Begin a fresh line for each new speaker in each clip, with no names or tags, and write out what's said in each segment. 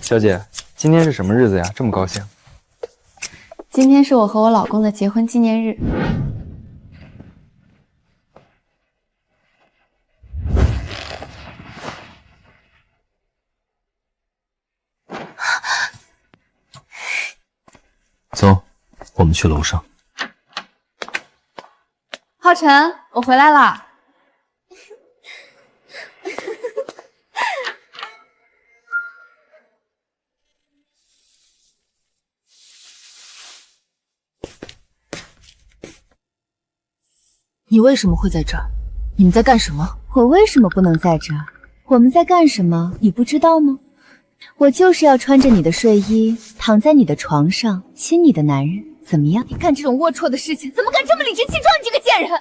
小姐，今天是什么日子呀？这么高兴？
今天是我和我老公的结婚纪念日。
走，我们去楼上。
浩辰，我回来啦。
你为什么会在这儿？你们在干什么？
我为什么不能在这儿？我们在干什么？你不知道吗？我就是要穿着你的睡衣，躺在你的床上，亲你的男人，怎么样？
你干这种龌龊的事情，怎么敢这么理直气壮？你这个贱人！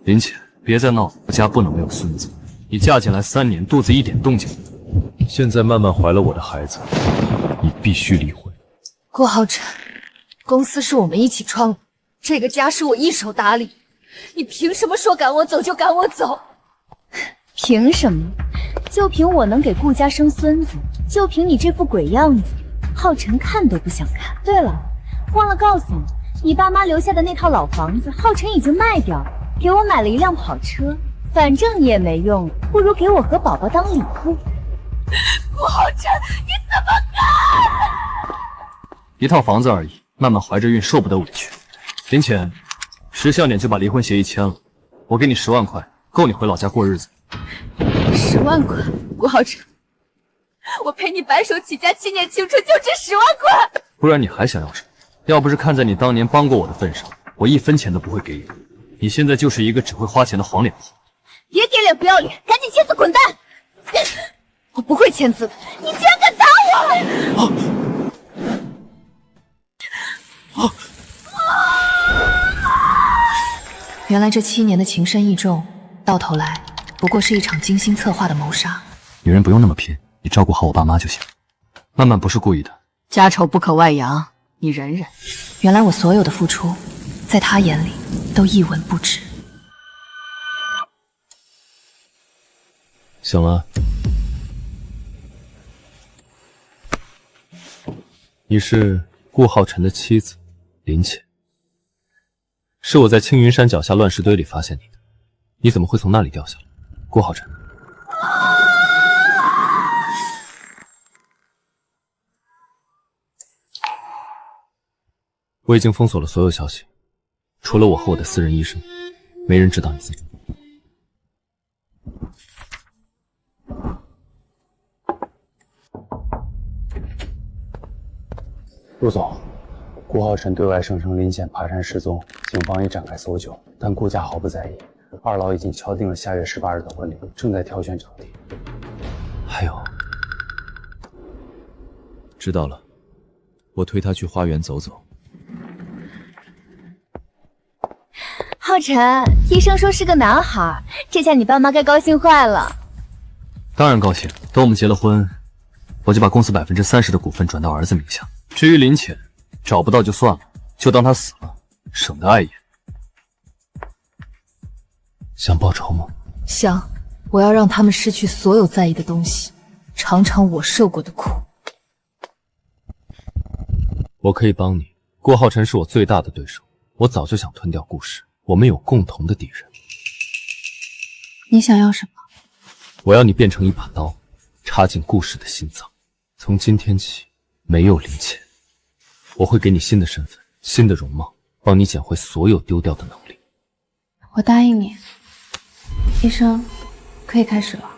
林浅，别再闹了，我家不能没有孙子。你嫁进来3年，肚子一点动静没有。现在曼曼怀了我的孩子，你必须离婚。
郭浩辰，公司是我们一起创的，这个家是我一手打理，你凭什么说赶我走就赶我走？
凭什么？就凭我能给顾家生孙子，就凭你这副鬼样子，浩辰看都不想看。对了，忘了告诉你，你爸妈留下的那套老房子，浩辰已经卖掉了，给我买了一辆跑车。反正你也没用，不如给我和宝宝当礼物。
郭浩辰，你怎么干？
一套房子而已，曼曼怀着孕受不得委屈。林浅，识相点就把离婚协议签了，我给你10万块，够你回老家过日子。
10万块，郭浩辰，我陪你白手起家7年青春就值10万块。
不然你还想要什么？要不是看在你当年帮过我的份上，我1分钱都不会给你。你现在就是一个只会花钱的黄脸婆。
别给脸不要脸，赶紧签字滚蛋！我不会签字的，你居然敢打我！
原来这7年的情深意重，到头来不过是一场精心策划的谋杀。
女人不用那么拼，你照顾好我爸妈就行。曼曼不是故意的，
家丑不可外扬，你忍忍。
原来我所有的付出，在他眼里都一文不值。
醒了。你是顾浩辰的妻子林浅，是我在青云山脚下乱石堆里发现你的，你怎么会从那里掉下来？顾浩辰，我已经封锁了所有消息，除了我和我的私人医生，没人知道你在这。
陆总，顾浩辰对外声称林浅爬山失踪，警方已展开搜救，但顾家毫不在意。2老已经敲定了下月18日的婚礼，正在挑选场地。
还有，知道了，我推他去花园走走。
浩辰，医生说是个男孩，这下你爸妈该高兴坏了。
当然高兴，等我们结了婚，我就把公司30%的股份转到儿子名下。至于林浅，找不到就算了，就当他死了，省得碍眼。想报仇吗？
想，我要让他们失去所有在意的东西，尝尝我受过的苦。
我可以帮你。顾浩辰是我最大的对手，我早就想吞掉顾氏，我们有共同的敌人。
你想要什么？
我要你变成一把刀，插进顾氏的心脏。从今天起，没有林浅，我会给你新的身份、新的容貌，帮你捡回所有丢掉的能力。
我答应你。医生，可以开始了。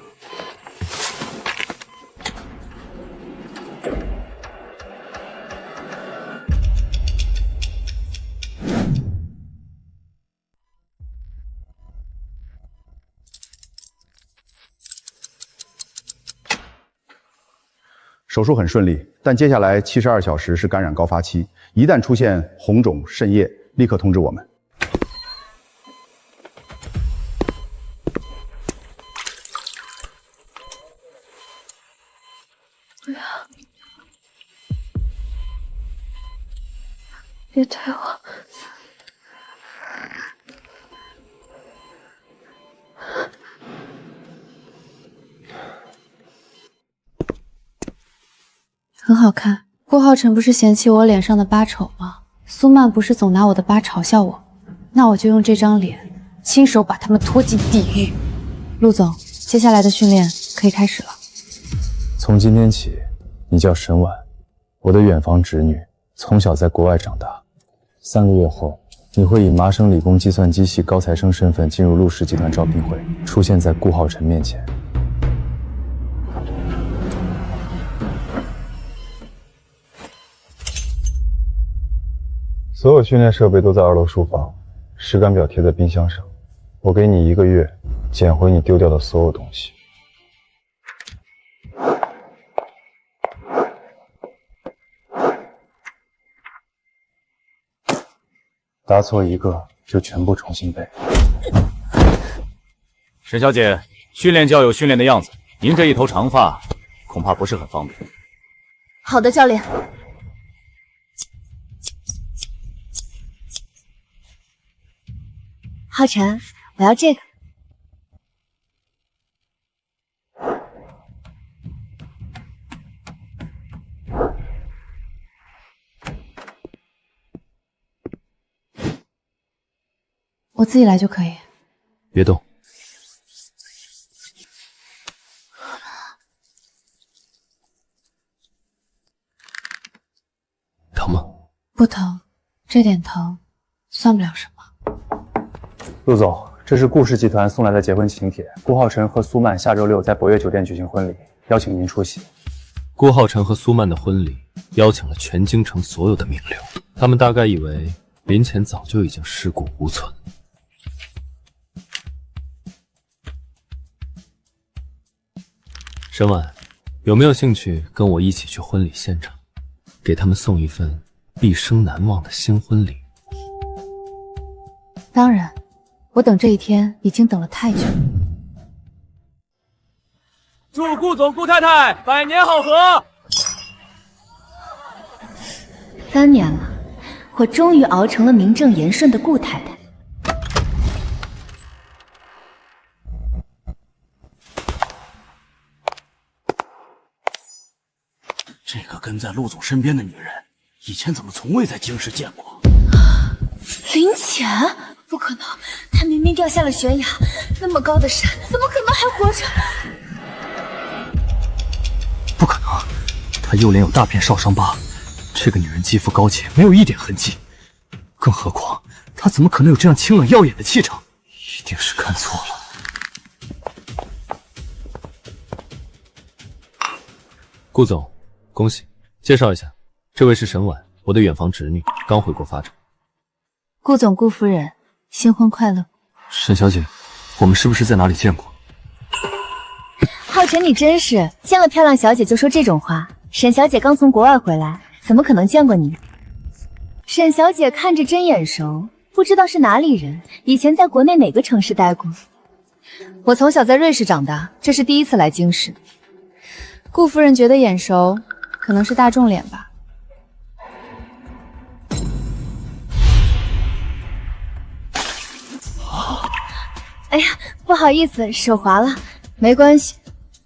手术很顺利，但接下来72小时是感染高发期，一旦出现红肿、渗液，立刻通知我们。
别推我！很好看。顾浩辰不是嫌弃我脸上的疤丑吗？苏曼不是总拿我的疤嘲笑我，那我就用这张脸亲手把他们拖进地狱。陆总，接下来的训练可以开始了。
从今天起，你叫沈婉，我的远房侄女，从小在国外长大。3个月后，你会以麻省理工计算机系高材生身份进入陆氏集团招聘会，出现在顾浩辰面前。所有训练设备都在2楼书房，时间表贴在冰箱上。我给你1个月，捡回你丢掉的所有东西。答错1个就全部重新背。
沈小姐，训练就要有训练的样子，您这一头长发恐怕不是很方便。
好的，教练。
浩辰，我要这个。
我自己来就可以。
别动。疼吗？
不疼，这点疼算不了什么。
陆总，这是顾氏集团送来的结婚请帖，顾浩辰和苏曼下周6在博悦酒店举行婚礼，邀请您出席。
顾浩辰和苏曼的婚礼邀请了全京城所有的名流，他们大概以为林浅早就已经尸骨无存。沈婉，有没有兴趣跟我一起去婚礼现场，给他们送一份毕生难忘的新婚礼？
当然，我等这一天已经等了太久了。
祝顾总、顾太太百年好合
！3年了，我终于熬成了名正言顺的顾太太。
这个跟在陆总身边的女人，以前怎么从未在京师见过？
林浅？不可能，她明明掉下了悬崖，那么高的山，怎么可能还活着？
不可能，她右脸有大片烧伤疤，这个女人肌肤高洁，没有一点痕迹。更何况，她怎么可能有这样清冷耀眼的气场？一定是看错了。
顾总，恭喜！介绍一下，这位是沈婉，我的远房侄女，刚回国发展。
顾总、顾夫人，新婚快乐！
沈小姐，我们是不是在哪里见过？
浩辰，你真是见了漂亮小姐就说这种话。沈小姐刚从国外回来，怎么可能见过你？沈小姐看着真眼熟，不知道是哪里人，以前在国内哪个城市待过？
我从小在瑞士长大，这是第一次来京师。
顾夫人觉得眼熟，可能是大众脸吧。
哎呀，不好意思，手滑了。没关系，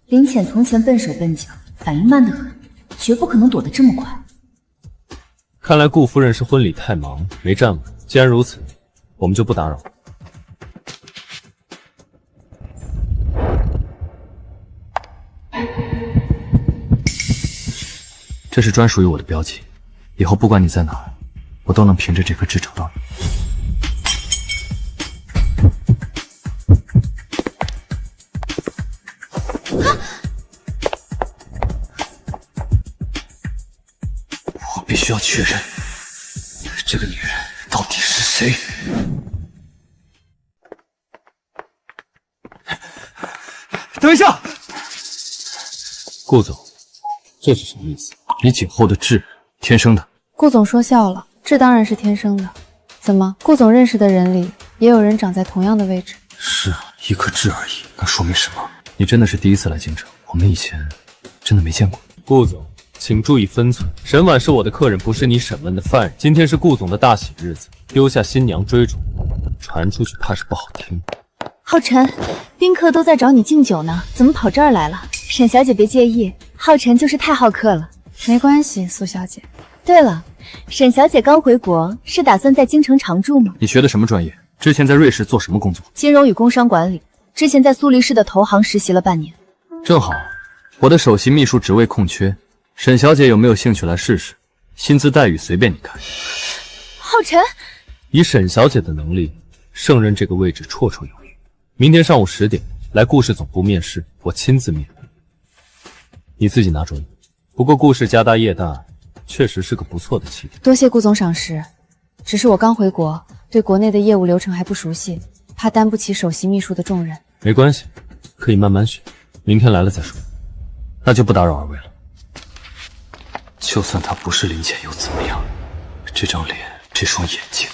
林浅从前笨手笨脚，反应慢得很，绝不可能躲得这么快。
看来顾夫人是婚礼太忙没站稳。既然如此，我们就不打扰。
这是专属于我的标记，以后不管你在哪儿，我都能凭着这颗痣找到你。我必须要确认，这个女人到底是谁？等一下，
顾总，这是什么意思？
你颈后的痣，天生的。
顾总说笑了，这当然是天生的。怎么，顾总认识的人里也有人长在同样的位置？
是一颗痣而已，能说明什么？你真的是第一次来京城，我们以前真的没见过。
顾总，请注意分寸。沈婉是我的客人，不是你审问的犯人。今天是顾总的大喜日子，丢下新娘追逐，传出去怕是不好听。
浩辰，宾客都在找你敬酒呢，怎么跑这儿来了？
沈小姐别介意，浩辰就是太好客了。
没关系，苏小姐。
对了，沈小姐刚回国，是打算在京城常住吗？
你学的什么专业？之前在瑞士做什么工作？
金融与工商管理。之前在苏黎世的投行实习了半年。
正好，我的首席秘书职位空缺，沈小姐有没有兴趣来试试？薪资待遇随便你看。
浩辰，
以沈小姐的能力，胜任这个位置绰绰有余。明天上午10点来顾氏总部面试，我亲自面。你自己拿主意。不过顾氏家大业大，确实是个不错的起点。
多谢顾总赏识，只是我刚回国，对国内的业务流程还不熟悉，怕担不起首席秘书的重任。
没关系，可以慢慢学，明天来了再说。那就不打扰二位了。
就算他不是林浅又怎么样？这张脸，这双眼睛，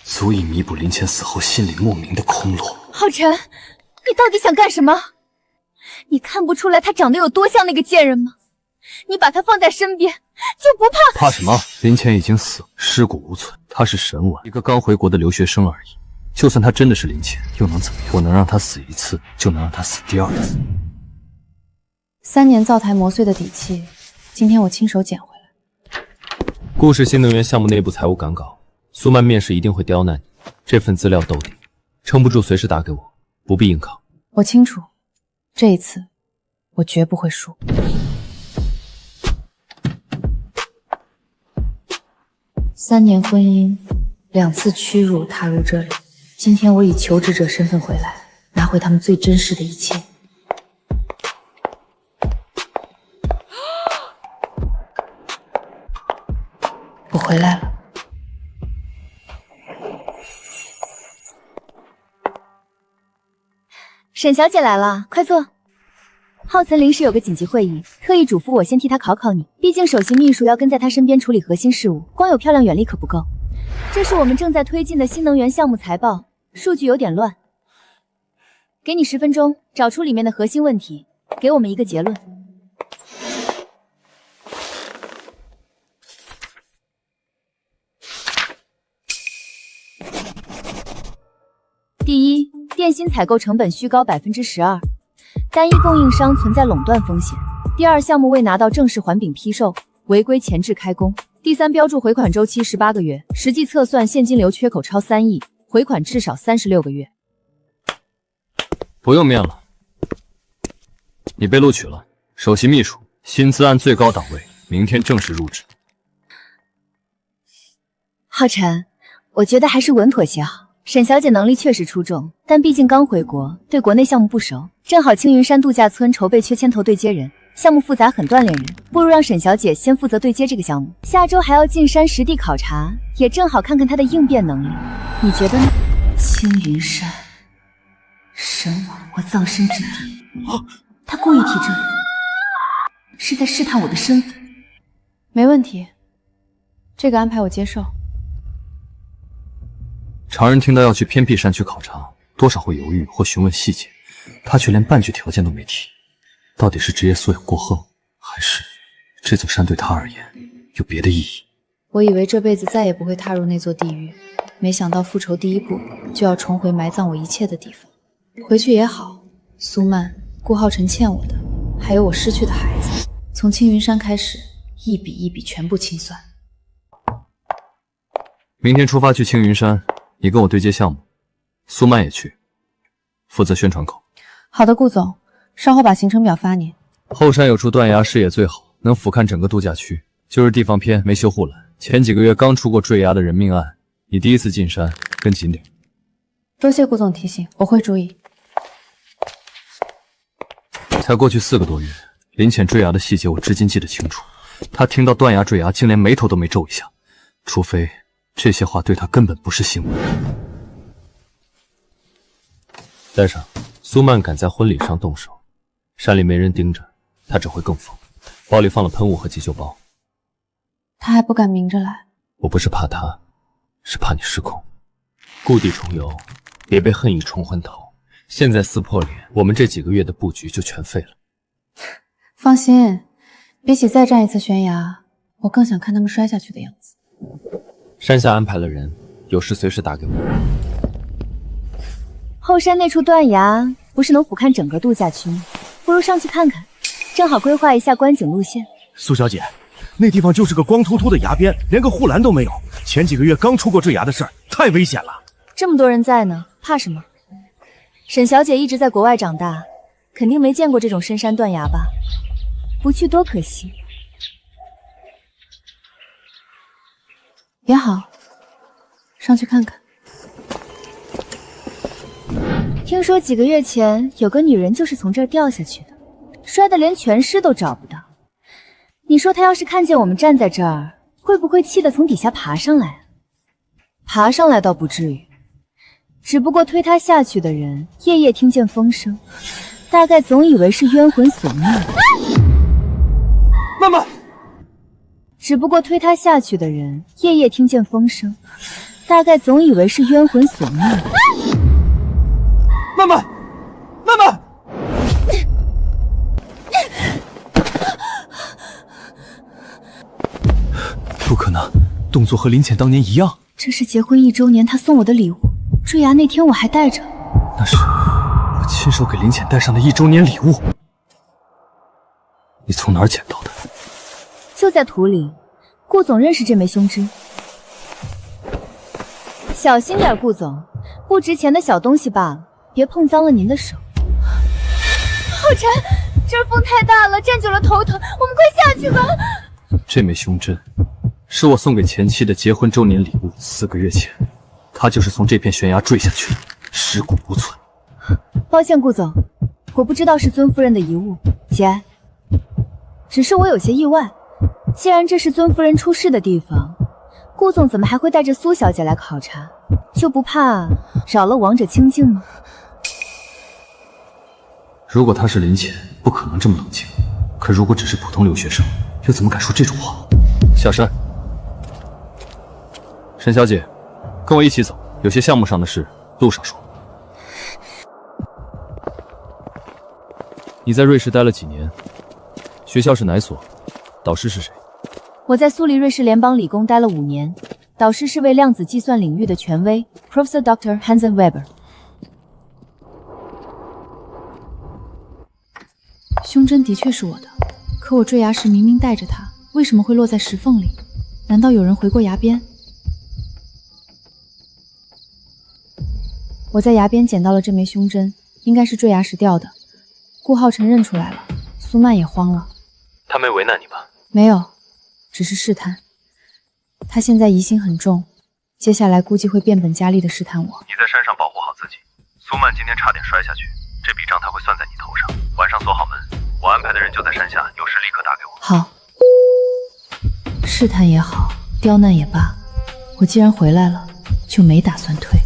足以弥补林浅死后心里莫名的空落。
浩辰，你到底想干什么？你看不出来他长得有多像那个贱人吗？你把他放在身边，就不怕？
怕什么？林浅已经死了，尸骨无存。他是沈婉，一个刚回国的留学生而已。就算他真的是林浅，又能怎么样？我能让他死一次，就能让他死第二次。
3年灶台磨碎的底气，今天我亲手捡回来。
顾氏新能源项目内部财务赶稿，苏曼面试一定会刁难你。这份资料兜底，撑不住随时打给我，不必硬扛。
我清楚，这一次我绝不会输。3年婚姻，2次屈辱踏入这里。今天我以求职者身份回来，拿回他们最真实的一切。我回来了。
沈小姐来了，快坐。浩岑临时有个紧急会议，特意嘱咐我先替他考考你，毕竟首席秘书要跟在他身边处理核心事务，光有漂亮远力可不够。这是我们正在推进的新能源项目财报，数据有点乱。给你10分钟，找出里面的核心问题，给我们一个结论。第一，电芯采购成本虚高12%，单一供应商存在垄断风险。第二，项目未拿到正式环饼批售，违规前置开工。第三，标注回款周期18个月，实际测算现金流缺口超3亿，回款至少36个月。
不用面了，你被录取了，首席秘书，薪资按最高档位，明天正式入职。
浩辰，我觉得还是稳妥些好。沈小姐能力确实出众，但毕竟刚回国，对国内项目不熟。正好青云山度假村筹备缺牵头对接人，项目复杂很锻炼人，不如让沈小姐先负责对接这个项目。下周还要进山实地考察，也正好看看她的应变能力。你觉得呢？
青云山，沈婉，我葬身之地。他故意提这里，是在试探我的身份。
没问题，这个安排我接受。
常人听到要去偏僻山区考察，多少会犹豫或询问细节，他却连半句条件都没提。到底是职业素养过后，还是这座山对他而言有别的意义？
我以为这辈子再也不会踏入那座地狱，没想到复仇第一步就要重回埋葬我一切的地方。回去也好，苏曼、顾浩辰欠我的，还有我失去的孩子，从青云山开始，一笔一笔全部清算。
明天出发去青云山，你跟我对接项目，苏曼也去，负责宣传口。
好的，顾总，稍后把行程表发您。
后山有处断崖，视野最好，能俯瞰整个度假区。就是地方偏，没修护栏。前几个月刚出过坠崖的人命案，你第一次进山，跟紧点。
多谢顾总提醒，我会注意。
才过去4个多月，林浅坠崖的细节我至今记得清楚。他听到断崖坠崖，竟连眉头都没皱一下，除非这些话对他根本不是新闻。
带上，苏曼敢在婚礼上动手，山里没人盯着，他只会更疯。包里放了喷雾和急救包。
他还不敢明着来。
我不是怕他，是怕你失控。故地重游，别被恨意冲昏头。现在撕破脸，我们这几个月的布局就全废了。
放心，比起再战一次悬崖，我更想看他们摔下去的样子。
山下安排了人，有事随时打给我。
后山那处断崖不是能俯瞰整个度假区吗？不如上去看看，正好规划一下观景路线。
苏小姐，那地方就是个光秃秃的崖边，连个护栏都没有。前几个月刚出过坠崖的事儿，太危险了。
这么多人在呢，怕什么？沈小姐一直在国外长大，肯定没见过这种深山断崖吧？不去多可惜。
也好，上去看看。
听说几个月前有个女人就是从这儿掉下去的，摔得连全尸都找不到。你说她要是看见我们站在这儿，会不会气得从底下爬上来？爬上来倒不至于，只不过推她下去的人夜夜听见风声，大概总以为是冤魂所灭。
妈妈，
只不过推她下去的人夜夜听见风声，大概总以为是冤魂所灭。
妈妈，妈妈！
不可能，动作和林浅当年一样。
这是结婚1周年他送我的礼物，坠崖那天我还带着。
那是我亲手给林浅带上的1周年礼物。你从哪儿捡到的？
就在土里，顾总认识这枚胸针。小心点，顾总，不值钱的小东西罢了，别碰脏了您的手。浩辰，这儿风太大了，站久了头疼，我们快下去吧。
这枚胸针是我送给前妻的结婚周年礼物，4个月前，她就是从这片悬崖坠下去的，尸骨无存。
抱歉，顾总，我不知道是尊夫人的遗物，节哀。只是我有些意外，既然这是尊夫人出事的地方，顾总怎么还会带着苏小姐来考察？就不怕扰了王者清静吗？
如果他是林浅，不可能这么冷静。可如果只是普通留学生，又怎么敢说这种话？下山。沈小姐，跟我一起走，有些项目上的事，路上说。你在瑞士待了几年？学校是哪所？导师是谁？
我在苏黎瑞士联邦理工待了5年，导师是位量子计算领域的权威 Professor Dr. Hansen Weber。
胸针的确是我的，可我坠崖时明明带着它，为什么会落在石缝里？难道有人回过崖边？我在崖边捡到了这枚胸针，应该是坠崖时掉的。顾浩辰认出来了，苏曼也慌了。
他没为难你吧？
没有，只是试探。他现在疑心很重，接下来估计会变本加厉地试探我。
你在山上保护好自己。苏曼今天差点摔下去，这笔账他会算在你头上。晚上锁好门，我安排的人就在山下，有事立刻打给我。
好。试探也好，刁难也罢，我既然回来了，就没打算退。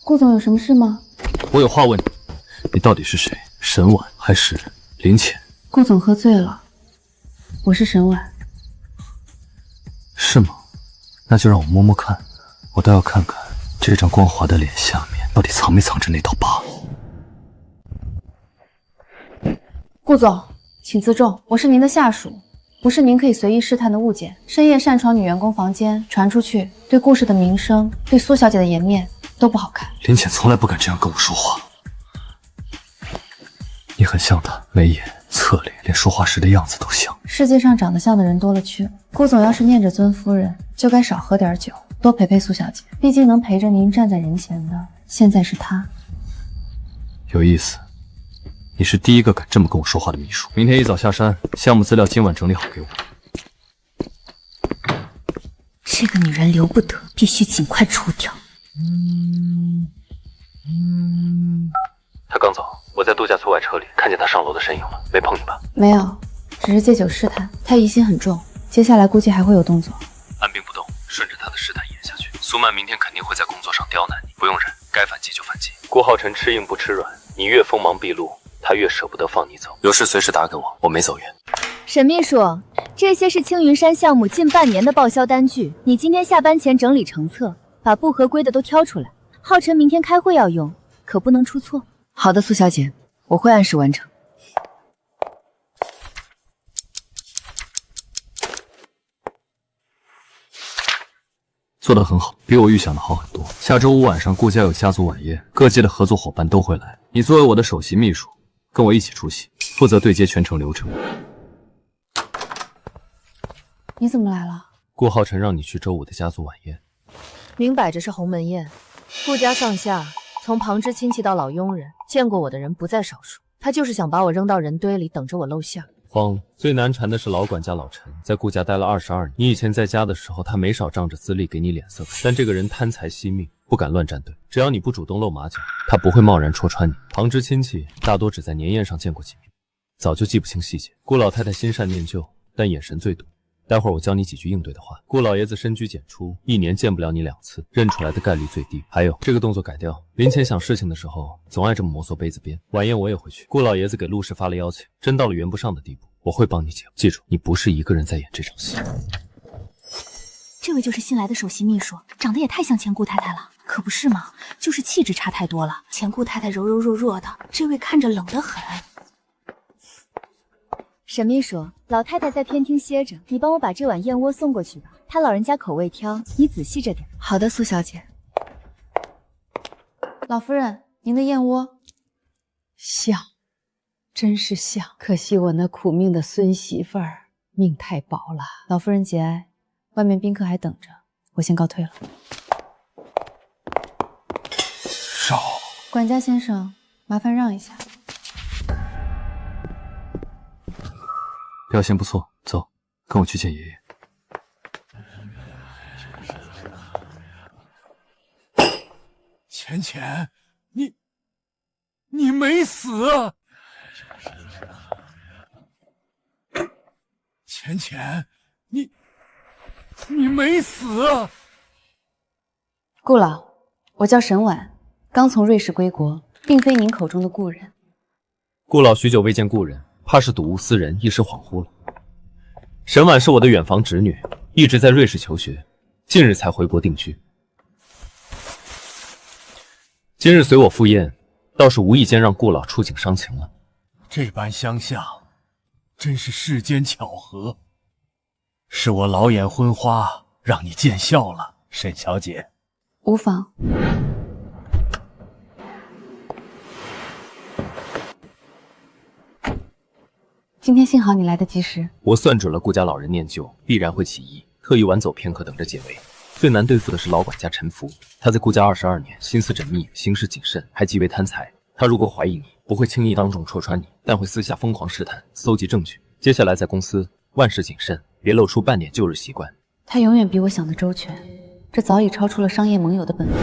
顾总有什么事吗？
我有话问你，你到底是谁？沈婉还是林浅？
顾总喝醉了，我是沈婉。
是吗？那就让我摸摸看，我倒要看看这张光滑的脸下面到底藏没藏着那道疤。
顾总，请自重，我是您的下属，不是您可以随意试探的物件。深夜擅闯女员工房间，传出去，对顾氏的名声，对苏小姐的颜面都不好看。
林浅从来不敢这样跟我说话。你很像他，眉眼、侧脸，连说话时的样子都像。
世界上长得像的人多了去了，顾总要是念着尊夫人，就该少喝点酒，多陪陪苏小姐。毕竟能陪着您站在人前的，现在是她。
有意思，你是第一个敢这么跟我说话的秘书。明天一早下山，项目资料今晚整理好给我。
这个女人留不得，必须尽快除掉。
他刚走，我在度假村外车里看见他上楼的身影了，没碰你吧？
没有，只是借酒试探。他疑心很重，接下来估计还会有动作。
按兵不动，顺着他的试探演下去。苏曼明天肯定会在工作上刁难你，不用忍，该反击就反击。顾浩辰吃硬不吃软，你越锋芒毕露，他越舍不得放你走。有事随时打给我，我没走远。
沈秘书，这些是青云山项目近半年的报销单据，你今天下班前整理成册，把不合规的都挑出来。浩辰明天开会要用，可不能出错。好的，苏小姐，我会按时完成。
做得很好，比我预想的好很多。下周5晚上顾家有家族晚宴，各界的合作伙伴都会来。你作为我的首席秘书，跟我一起出席，负责对接全程流程。
你怎么来了？
顾浩辰让你去周5的家族晚宴，
明摆着是鸿门宴，顾家上下从旁支亲戚到老佣人，见过我的人不在少数。他就是想把我扔到人堆里，等着我露馅。
慌了。最难缠的是老管家老陈，在顾家待了22年。你以前在家的时候，他没少仗着资历给你脸色看，但这个人贪财惜命，不敢乱站队。只要你不主动露马脚，他不会贸然戳穿你。旁支亲戚大多只在年宴上见过几面，早就记不清细节。顾老太太心善念旧，但眼神最毒。待会儿我教你几句应对的话。顾老爷子深居简出，1年见不了你2次，认出来的概率最低。还有这个动作改掉，临前想事情的时候总爱这么摩挲杯子边。晚宴我也会去，顾老爷子给陆氏发了邀请，真到了圆不上的地步，我会帮你解。记住，你不是一个人在演这场戏。
这位就是新来的首席秘书，长得也太像前顾太太了，可不是吗？就是气质差太多了。前顾太太柔柔弱弱的，这位看着冷得很。
沈秘书，老太太在偏厅歇着，你帮我把这碗燕窝送过去吧。她老人家口味挑，你仔细着点。
好的，苏小姐。老夫人，您的燕窝。
像，真是像。可惜我那苦命的孙媳妇儿命太薄了。
老夫人节哀，外面宾客还等着，我先告退了。
少，
管家先生，麻烦让一下。
表现不错，走，跟我去见爷爷。
浅浅，你没死啊！浅浅，你没死啊！
顾老，我叫沈婉，刚从瑞士归国，并非您口中的故人。
顾老许久未见故人，怕是睹物思人，一时恍惚了。沈婉是我的远房侄女，一直在瑞士求学，近日才回国定居。今日随我赴宴，倒是无意间让顾老触景伤情了。
这般相像，真是世间巧合。是我老眼昏花，让你见笑了，沈小姐。
无妨。今天幸好你来得及时。
我算准了顾家老人念旧，必然会起疑，特意晚走片刻，等着解围。最难对付的是老管家陈福，他在顾家22年，心思缜密，行事谨慎，还极为贪财。他如果怀疑你，不会轻易当众戳穿你，但会私下疯狂试探，搜集证据。接下来在公司万事谨慎，别露出半点旧日习惯。
他永远比我想的周全，这早已超出了商业盟友的本分。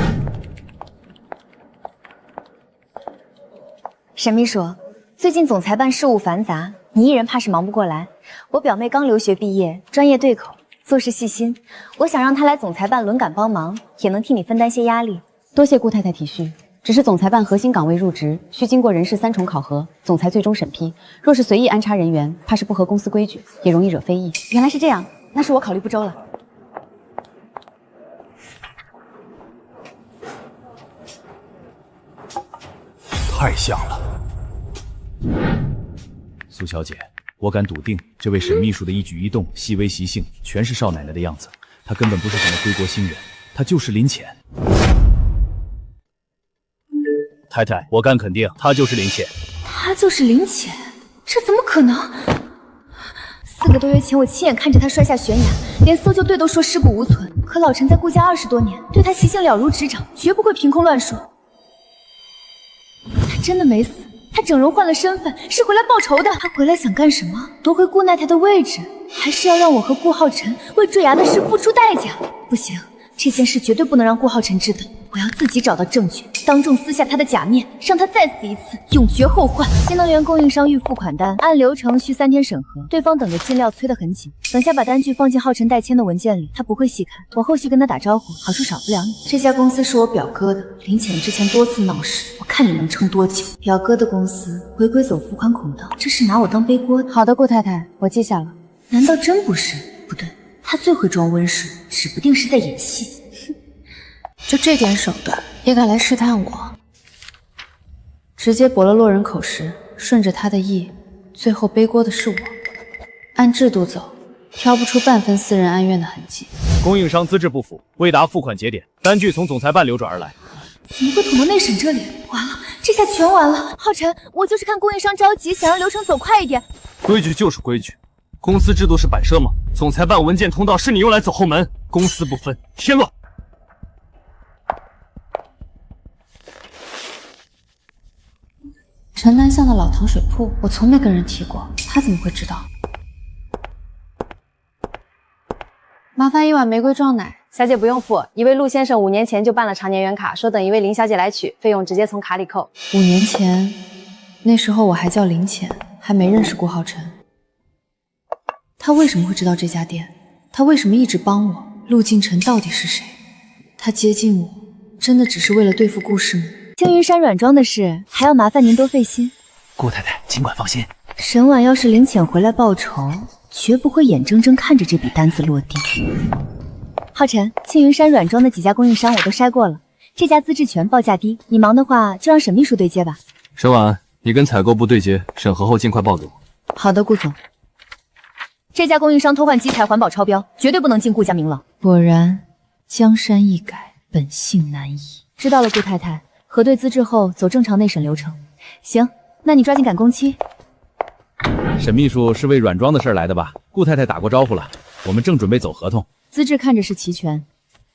沈秘书，最近总裁办事务繁杂，你一人怕是忙不过来。我表妹刚留学毕业，专业对口，做事细心，我想让她来总裁办轮岗帮忙，也能替你分担些压力。
多谢顾太太体恤，只是总裁办核心岗位入职需经过人事3重考核，总裁最终审批。若是随意安插人员，怕是不合公司规矩，也容易惹非议。原来是这样，那是我考虑不周了。
太像了。苏小姐，我敢笃定，这位沈秘书的一举一动、细微习性，全是少奶奶的样子。她根本不是什么归国新人，她就是林浅。太太，我敢肯定，她就是林浅。
她就是林浅？这怎么可能
？4个多月前，我亲眼看着她摔下悬崖，连搜救队都说尸骨无存。可老陈在顾家20多年，对她习性了如指掌，绝不会凭空乱说。她真的没死。他整容换了身份，是回来报仇的。他回来想干什么？夺回顾太太的位置，还是要让我和顾浩辰为坠崖的事付出代价？不行，这件事绝对不能让顾浩辰知道。我要自己找到证据，当众撕下他的假面，让他再死一次，永绝后患。新能源供应商预付款单，按流程需3天审核，对方等着进料催得很紧。等下把单据放进浩辰代签的文件里，他不会细看，我后续跟他打招呼，好处少不了你。这家公司是我表哥的，林浅之前多次闹事，我看你能撑多久。表哥的公司回归走付款孔道，这是拿我当背锅的。
好的，顾太太，我记下了。
难道真不是？不对，他最会装温顺，指不定是在演戏。
就这点手段也敢来试探我，直接驳了洛人口实，顺着他的意，最后背锅的是我。按制度走，挑不出半分私人恩怨的痕迹。
供应商资质不符，未达付款节点，单据从总裁办流转而来。
怎么会捅到内审这里？完了，这下全完了。
浩辰，我就是看供应商着急，想让流程走快一点。
规矩就是规矩，公司制度是摆设吗？总裁办文件通道是你用来走后门，公私不分，添乱。
城南巷的老糖水铺，我从没跟人提过，他怎么会知道？麻烦1碗玫瑰撞奶。
小姐不用付，一位陆先生5年前就办了常年园卡，说等一位林小姐来取，费用直接从卡里扣。
5年前，那时候我还叫林浅，还没认识顾浩辰。他为什么会知道这家店？他为什么一直帮我？陆敬晨到底是谁？他接近我，真的只是为了对付顾氏吗？
青云山软装的事，还要麻烦您多费心。
顾太太尽管放心，
沈婉要是林浅回来报仇，绝不会眼睁睁看着这笔单子落地。浩辰，青云山软装的几家供应商我都筛过了，这家资质全，报价低，你忙的话就让沈秘书对接吧。
沈婉，你跟采购部对接，审核后尽快报给我。
好的，顾总。这家供应商偷换基材环保超标，绝对不能进顾家名了。
果然，江山易改，本性难移。
知道了，顾太太，核对资质后走正常内审流程。行，那你抓紧赶工期。
沈秘书是为软装的事来的吧？顾太太打过招呼了，我们正准备走合同。
资质看着是齐全，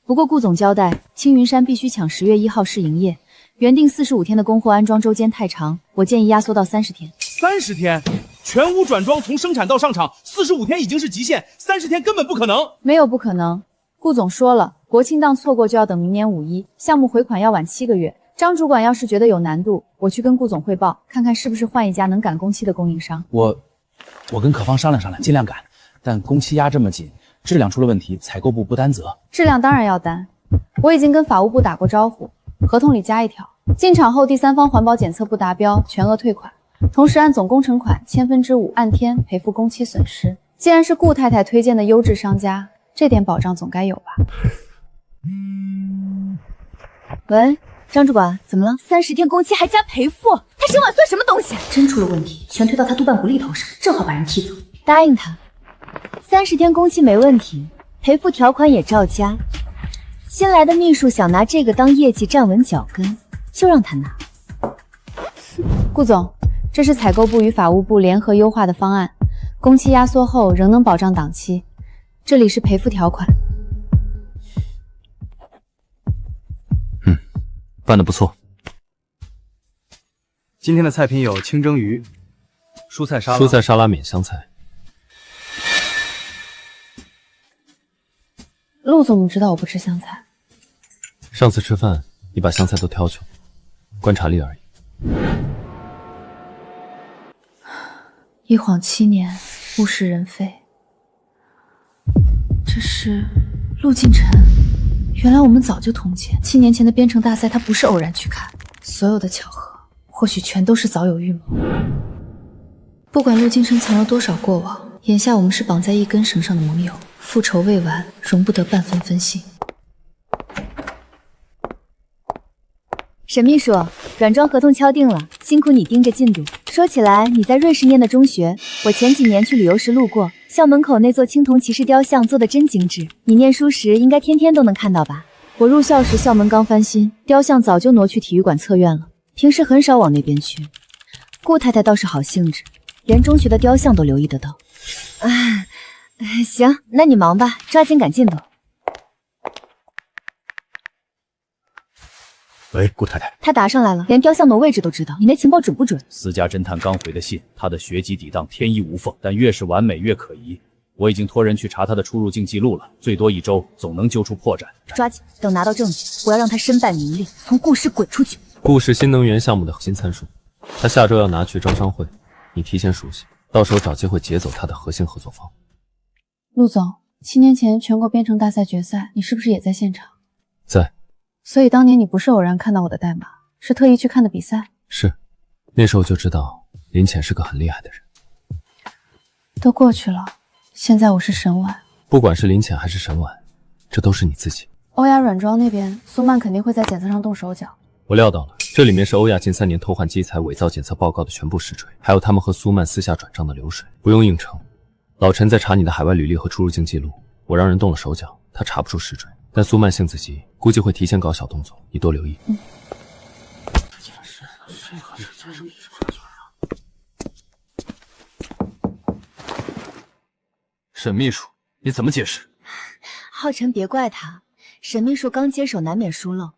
不过顾总交代，青云山必须抢10月1号试营业，原定45天的供货安装周间太长，我建议压缩到30天。
30天？全屋转装从生产到上场，45天已经是极限，30天根本不可能。
没有不可能，顾总说了，国庆档错过就要等明年5·1，项目回款要晚7个月。张主管要是觉得有难度，我去跟顾总汇报，看看是不是换一家能赶工期的供应商。
我跟可方商量商量，尽量赶，但工期压这么紧，质量出了问题，采购部不担责。
质量当然要担，我已经跟法务部打过招呼，合同里加一条，进场后第三方环保检测不达标，全额退款，同时按总工程款5%按天赔付工期损失。既然是顾太太推荐的优质商家，这点保障总该有吧？
喂，张主管，怎么了？30天工期还加赔付，他沈婉算什么东西？
真出了问题，全推到他督办不力头上，正好把人踢走。
答应他，30天工期没问题，赔付条款也照加。新来的秘书想拿这个当业绩站稳脚跟，就让他拿。
顾总，这是采购部与法务部联合优化的方案，工期压缩后仍能保障档期。这里是赔付条款。
办得不错。
今天的菜品有清蒸鱼、蔬菜
沙拉免香菜。
陆总知道我不吃香菜。
上次吃饭你把香菜都挑去了，观察力而已。
一晃7年，物是人非。这是陆敬晨。原来我们早就同届，7年前的编程大赛，他不是偶然去看，所有的巧合，或许全都是早有预谋。不管陆敬晨藏了多少过往，眼下我们是绑在一根绳上的盟友，复仇未完，容不得半分分心。
沈秘书，软装合同敲定了，辛苦你盯着进度。说起来，你在瑞士念的中学，我前几年去旅游时路过，校门口那座青铜骑士雕像做的真精致。你念书时应该天天都能看到吧？我入校时校门刚翻新，雕像早就挪去体育馆侧院了，平时很少往那边去。顾太太倒是好兴致，连中学的雕像都留意得到。行，那你忙吧，抓紧赶进度。
喂，顾太太，
他答上来了，连雕像挪位置都知道，你那情报准不准？
私家侦探刚回的信，他的学籍抵当天衣无缝，但越是完美越可疑。我已经托人去查他的出入境记录了，最多1周总能揪出破绽。
抓紧，等拿到证据，我要让他身败名裂，从顾氏滚出去。
顾氏新能源项目的核心参数，他下周要拿去招商会，你提前熟悉，到时候找机会劫走他的核心合作方。
陆总，7年前全国编程大赛决赛，你是不是也在现场？
在。
所以当年你不是偶然看到我的代码，是特意去看的比赛？
是，那时候就知道林浅是个很厉害的人。
都过去了，现在我是沈婉。
不管是林浅还是沈婉，这都是你自己。
欧亚软装那边，苏曼肯定会在检测上动手脚。
我料到了，这里面是欧亚近3年偷换基材、伪造检测报告的全部实锤，还有他们和苏曼私下转账的流水。不用硬撑，老陈在查你的海外履历和出入境记录，我让人动了手脚，他查不出实锤，但苏曼性子急，估计会提前搞小动作，你多留意。
沈秘书，你怎么解释？
浩辰，别怪他，沈秘书刚接手，难免疏漏。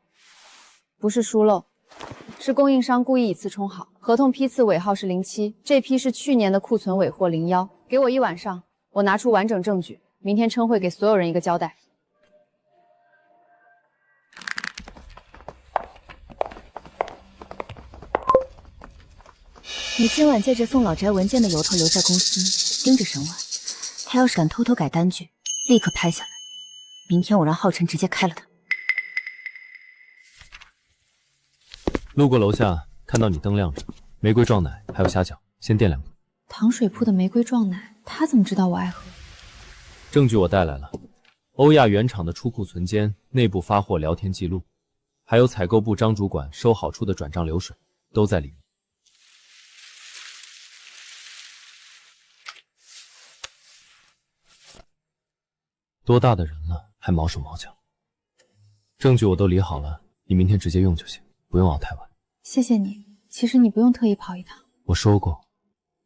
不是疏漏，是供应商故意以次充好，合同批次尾号是07，这批是去年的库存尾货01。给我1晚上，我拿出完整证据，明天称会给所有人一个交代。
你今晚借着送老宅文件的由头留在公司，盯着沈婉。他要是敢偷偷改单据，立刻拍下来。明天我让浩辰直接开了他。
路过楼下，看到你灯亮着，玫瑰撞奶还有虾饺，先垫2个。
糖水铺的玫瑰撞奶，他怎么知道我爱喝？
证据我带来了，欧亚原厂的出库存间内部发货聊天记录，还有采购部张主管收好处的转账流水，都在里面。多大的人了，还毛手毛脚？证据我都理好了，你明天直接用就行，不用熬太晚。
谢谢你，其实你不用特意跑一趟。
我说过，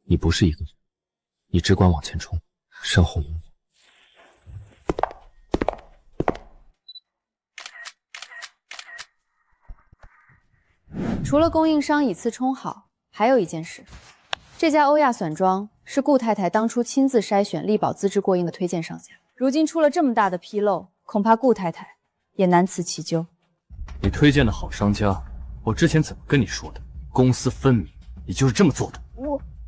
你不是一个人，你只管往前冲，身后有我。
除了供应商以次充好，还有一件事，这家欧亚散装是顾太太当初亲自筛选力保资质过硬的推荐上家，如今出了这么大的纰漏，恐怕顾太太也难辞其咎。
你推荐的好商家，我之前怎么跟你说的？公私分明，你就是这么做的。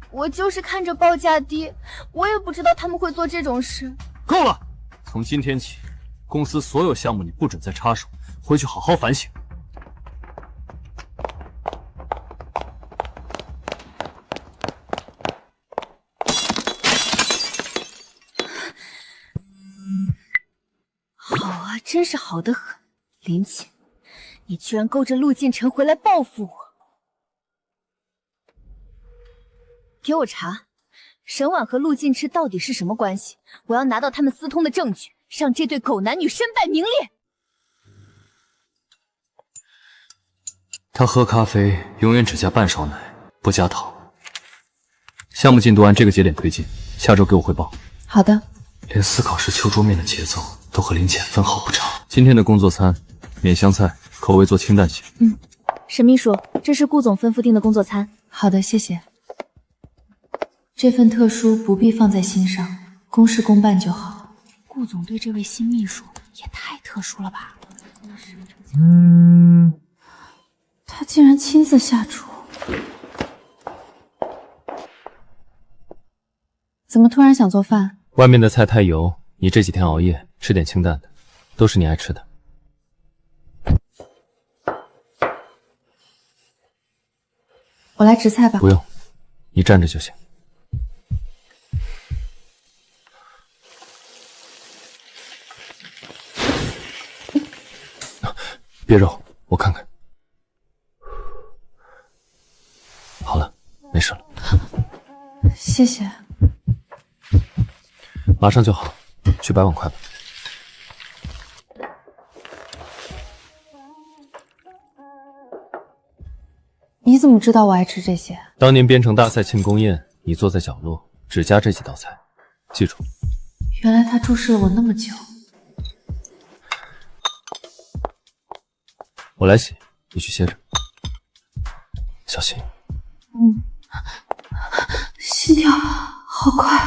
我就是看着报价低，我也不知道他们会做这种事。
够了！从今天起，公司所有项目你不准再插手，回去好好反省。
好啊，真是好得很，林浅，你居然勾着陆晋辰回来报复我！给我查，沈婉和陆晋之到底是什么关系？我要拿到他们私通的证据，让这对狗男女身败名裂！
他喝咖啡永远只加半勺奶，不加糖。项目进度按这个节点推进，下周给我汇报。
好的。
连思考式秋桌面的节奏都和林浅分毫不差。今天的工作餐免香菜，口味做清淡些。
沈秘书，这是顾总吩咐订的工作餐。
好的，谢谢。这份特殊不必放在心上，公事公办就好。
顾总对这位新秘书也太特殊了吧？
他竟然亲自下厨，怎么突然想做饭？
外面的菜太油，你这几天熬夜，吃点清淡的，都是你爱吃的。
我来执菜吧。
不用，你站着就行。别揉，我看看。好了，没事了。
谢谢。
马上就好，去摆碗筷吧。
你怎么知道我爱吃这些？
当年编程大赛庆功宴，你坐在角落，只夹这几道菜，记住。
原来他注视了我那么久。
我来洗，你去歇着，小心。
心跳好快。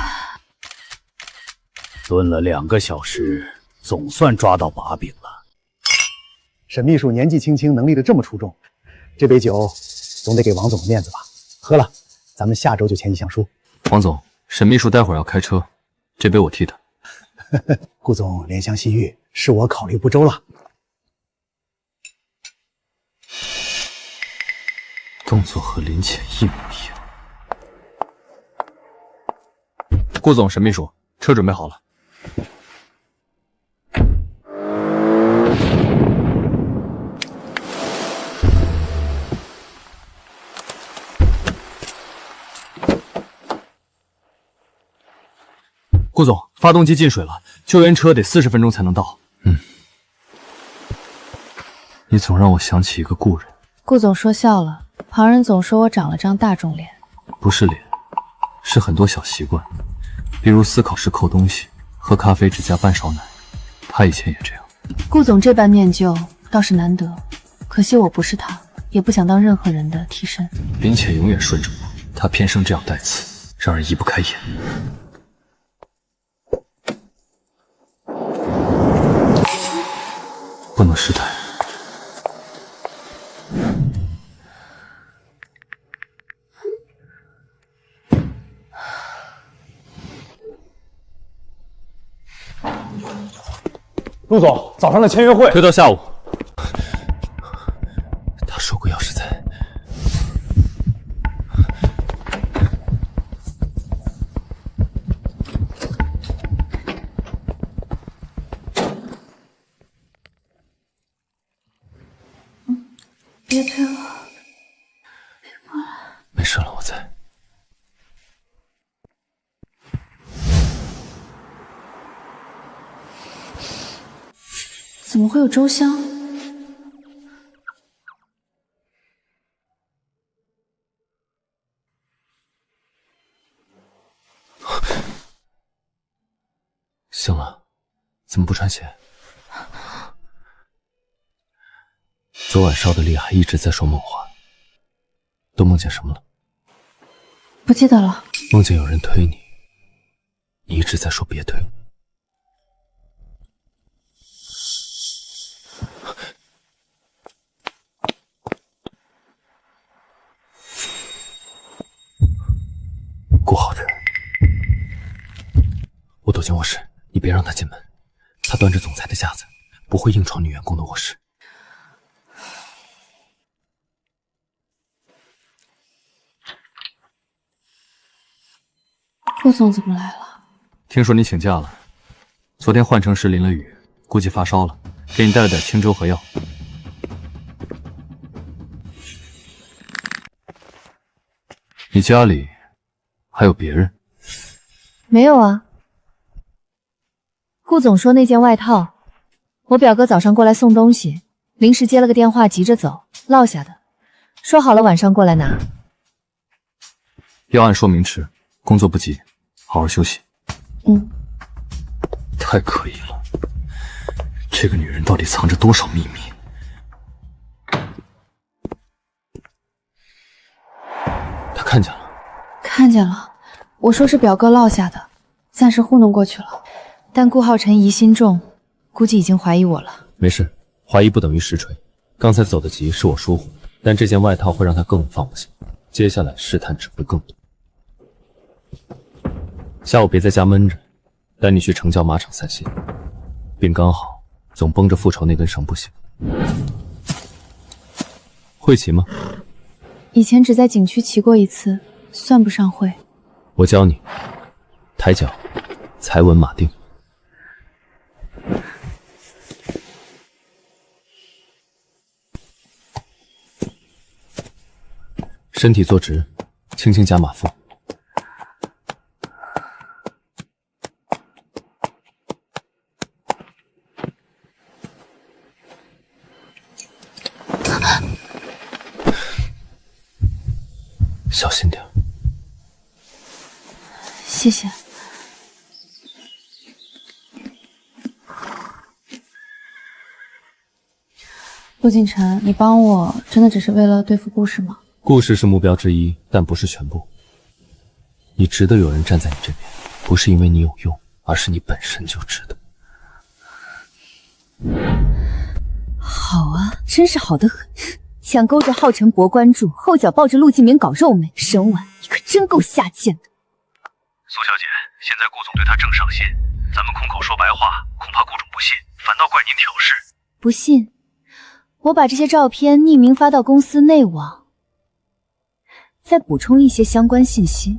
蹲了2个小时，总算抓到把柄了。
沈秘书年纪轻轻，能力的这么出众，这杯酒总得给王总个面子吧？喝了，咱们下周就签意向书。
王总，沈秘书待会儿要开车，这杯我替他。
顾总怜香惜玉，是我考虑不周了。
动作和林浅一模一样。顾总，沈秘书，车准备好了。顾总，发动机进水了，救援车得40分钟才能到。你总让我想起一个故人。
顾总说笑了，旁人总说我长了张大众脸。
不是脸，是很多小习惯，比如思考时扣东西，喝咖啡只加半勺奶。他以前也这样。
顾总这般念旧倒是难得，可惜我不是他，也不想当任何人的替身。
林浅永远顺着我，他偏生这样带刺，让人移不开眼。不能失态。
陆总，早上的签约会
推到下午。
他说过钥匙在。
别推我，
没事了，我在。
怎么会有周香？
醒了，怎么不穿鞋？昨晚烧的厉害，一直在说梦话。都梦见什么了？
不记得了。
梦见有人推你，你一直在说别推我。顾浩辰，我躲进卧室，你别让他进门。他端着总裁的架子，不会硬闯女员工的卧室。
顾总怎么来了？
听说你请假了，昨天换乘时淋了雨，估计发烧了，给你带了点清粥和药。你家里还有别人？
没有啊。顾总说那件外套，我表哥早上过来送东西，临时接了个电话，急着走，落下的。说好了晚上过来拿。
要按说明吃，工作不急，好好休息。
嗯。
太可疑了，这个女人到底藏着多少秘密？她看见了。
看见了，我说是表哥落下的，暂时糊弄过去了。但顾浩辰疑心重，估计已经怀疑我了。
没事，怀疑不等于实锤。刚才走得急是我疏忽，但这件外套会让他更放不下，接下来试探只会更多。下午别在家闷着，带你去城郊马场散心，病刚好，总绷着复仇那根绳不行。会骑吗？
以前只在景区骑过一次，算不上会。
我教你，抬脚，踩稳马锭。身体坐直，轻轻加马腹。
小心点。
谢谢。陆敬晨，你帮我真的只是为了对付顾氏吗？
顾氏是目标之一，但不是全部。你值得有人站在你这边，不是因为你有用，而是你本身就值得。
好啊，真是好得很。想勾着浩辰博关注，后脚抱着陆继明搞肉梅，沈婉，你可真够下贱的。
苏小姐，现在顾总对她正上心，咱们空口说白话，恐怕顾总不信，反倒怪您挑事。
不信，我把这些照片匿名发到公司内网，再补充一些相关信息，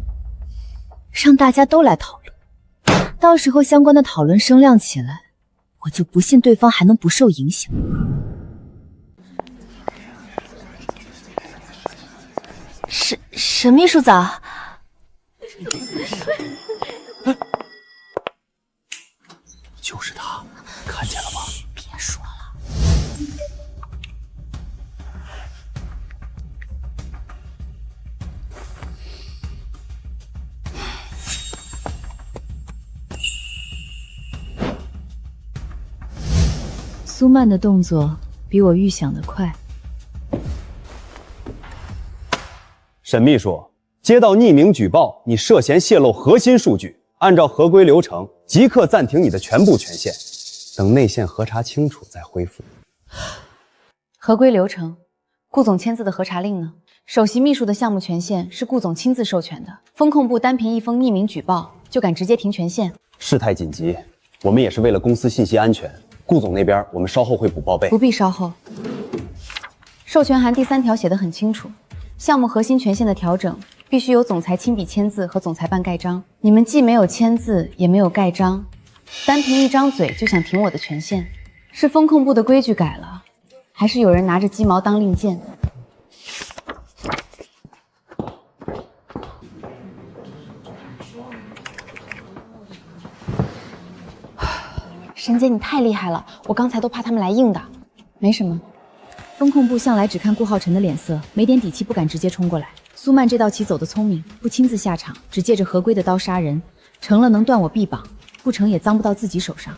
让大家都来讨论。到时候相关的讨论声量起来，我就不信对方还能不受影响。
沈秘书早。
就是他，看见了吗？
别说了。
苏曼的动作比我预想的快。
沈秘书，接到匿名举报，你涉嫌泄露核心数据，按照合规流程，即刻暂停你的全部权限，等内线核查清楚再恢复。
合规流程，顾总签字的核查令呢？首席秘书的项目权限是顾总亲自授权的，风控部单凭一封匿名举报就敢直接停权限，
事态紧急，我们也是为了公司信息安全。顾总那边，我们稍后会补报备。
不必稍后。授权函第3条写得很清楚，项目核心权限的调整必须由总裁亲笔签字和总裁办盖章。你们既没有签字，也没有盖章，单凭一张嘴就想停我的权限，是风控部的规矩改了，还是有人拿着鸡毛当令箭？沈姐，你太厉害了，我刚才都怕他们来硬的。没什么，
风控部向来只看顾浩辰的脸色，没点底气不敢直接冲过来。苏曼这道棋走得聪明，不亲自下场，只借着合规的刀杀人，成了能断我臂膀，不成也脏不到自己手上。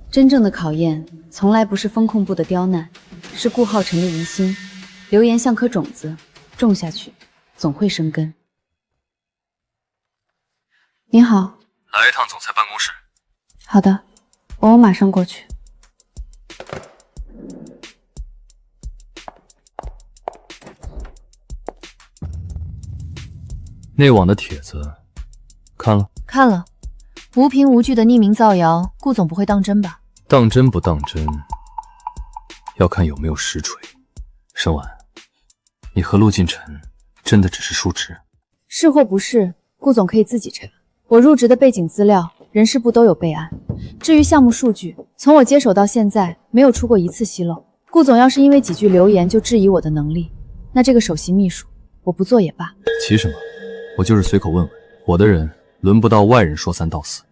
真正的考验从来不是风控部的刁难，是顾浩辰的疑心。流言像颗种子，种下去总会生根。您好，
来一趟总裁办公室。
好的，我马上过去。
内网的帖子看了？
看了，无凭无据的匿名造谣，顾总不会当真吧？
当真不当真，要看有没有实锤。沈婉，你和陆晋辰真的只是叔侄？
是或不是，顾总可以自己查。我入职的背景资料，人事部都有备案。至于项目数据，从我接手到现在，没有出过一次纰漏。顾总要是因为几句流言就质疑我的能力，那这个首席秘书，我不做也罢。
急什么？我就是随口问问，我的人轮不到外人说三道四。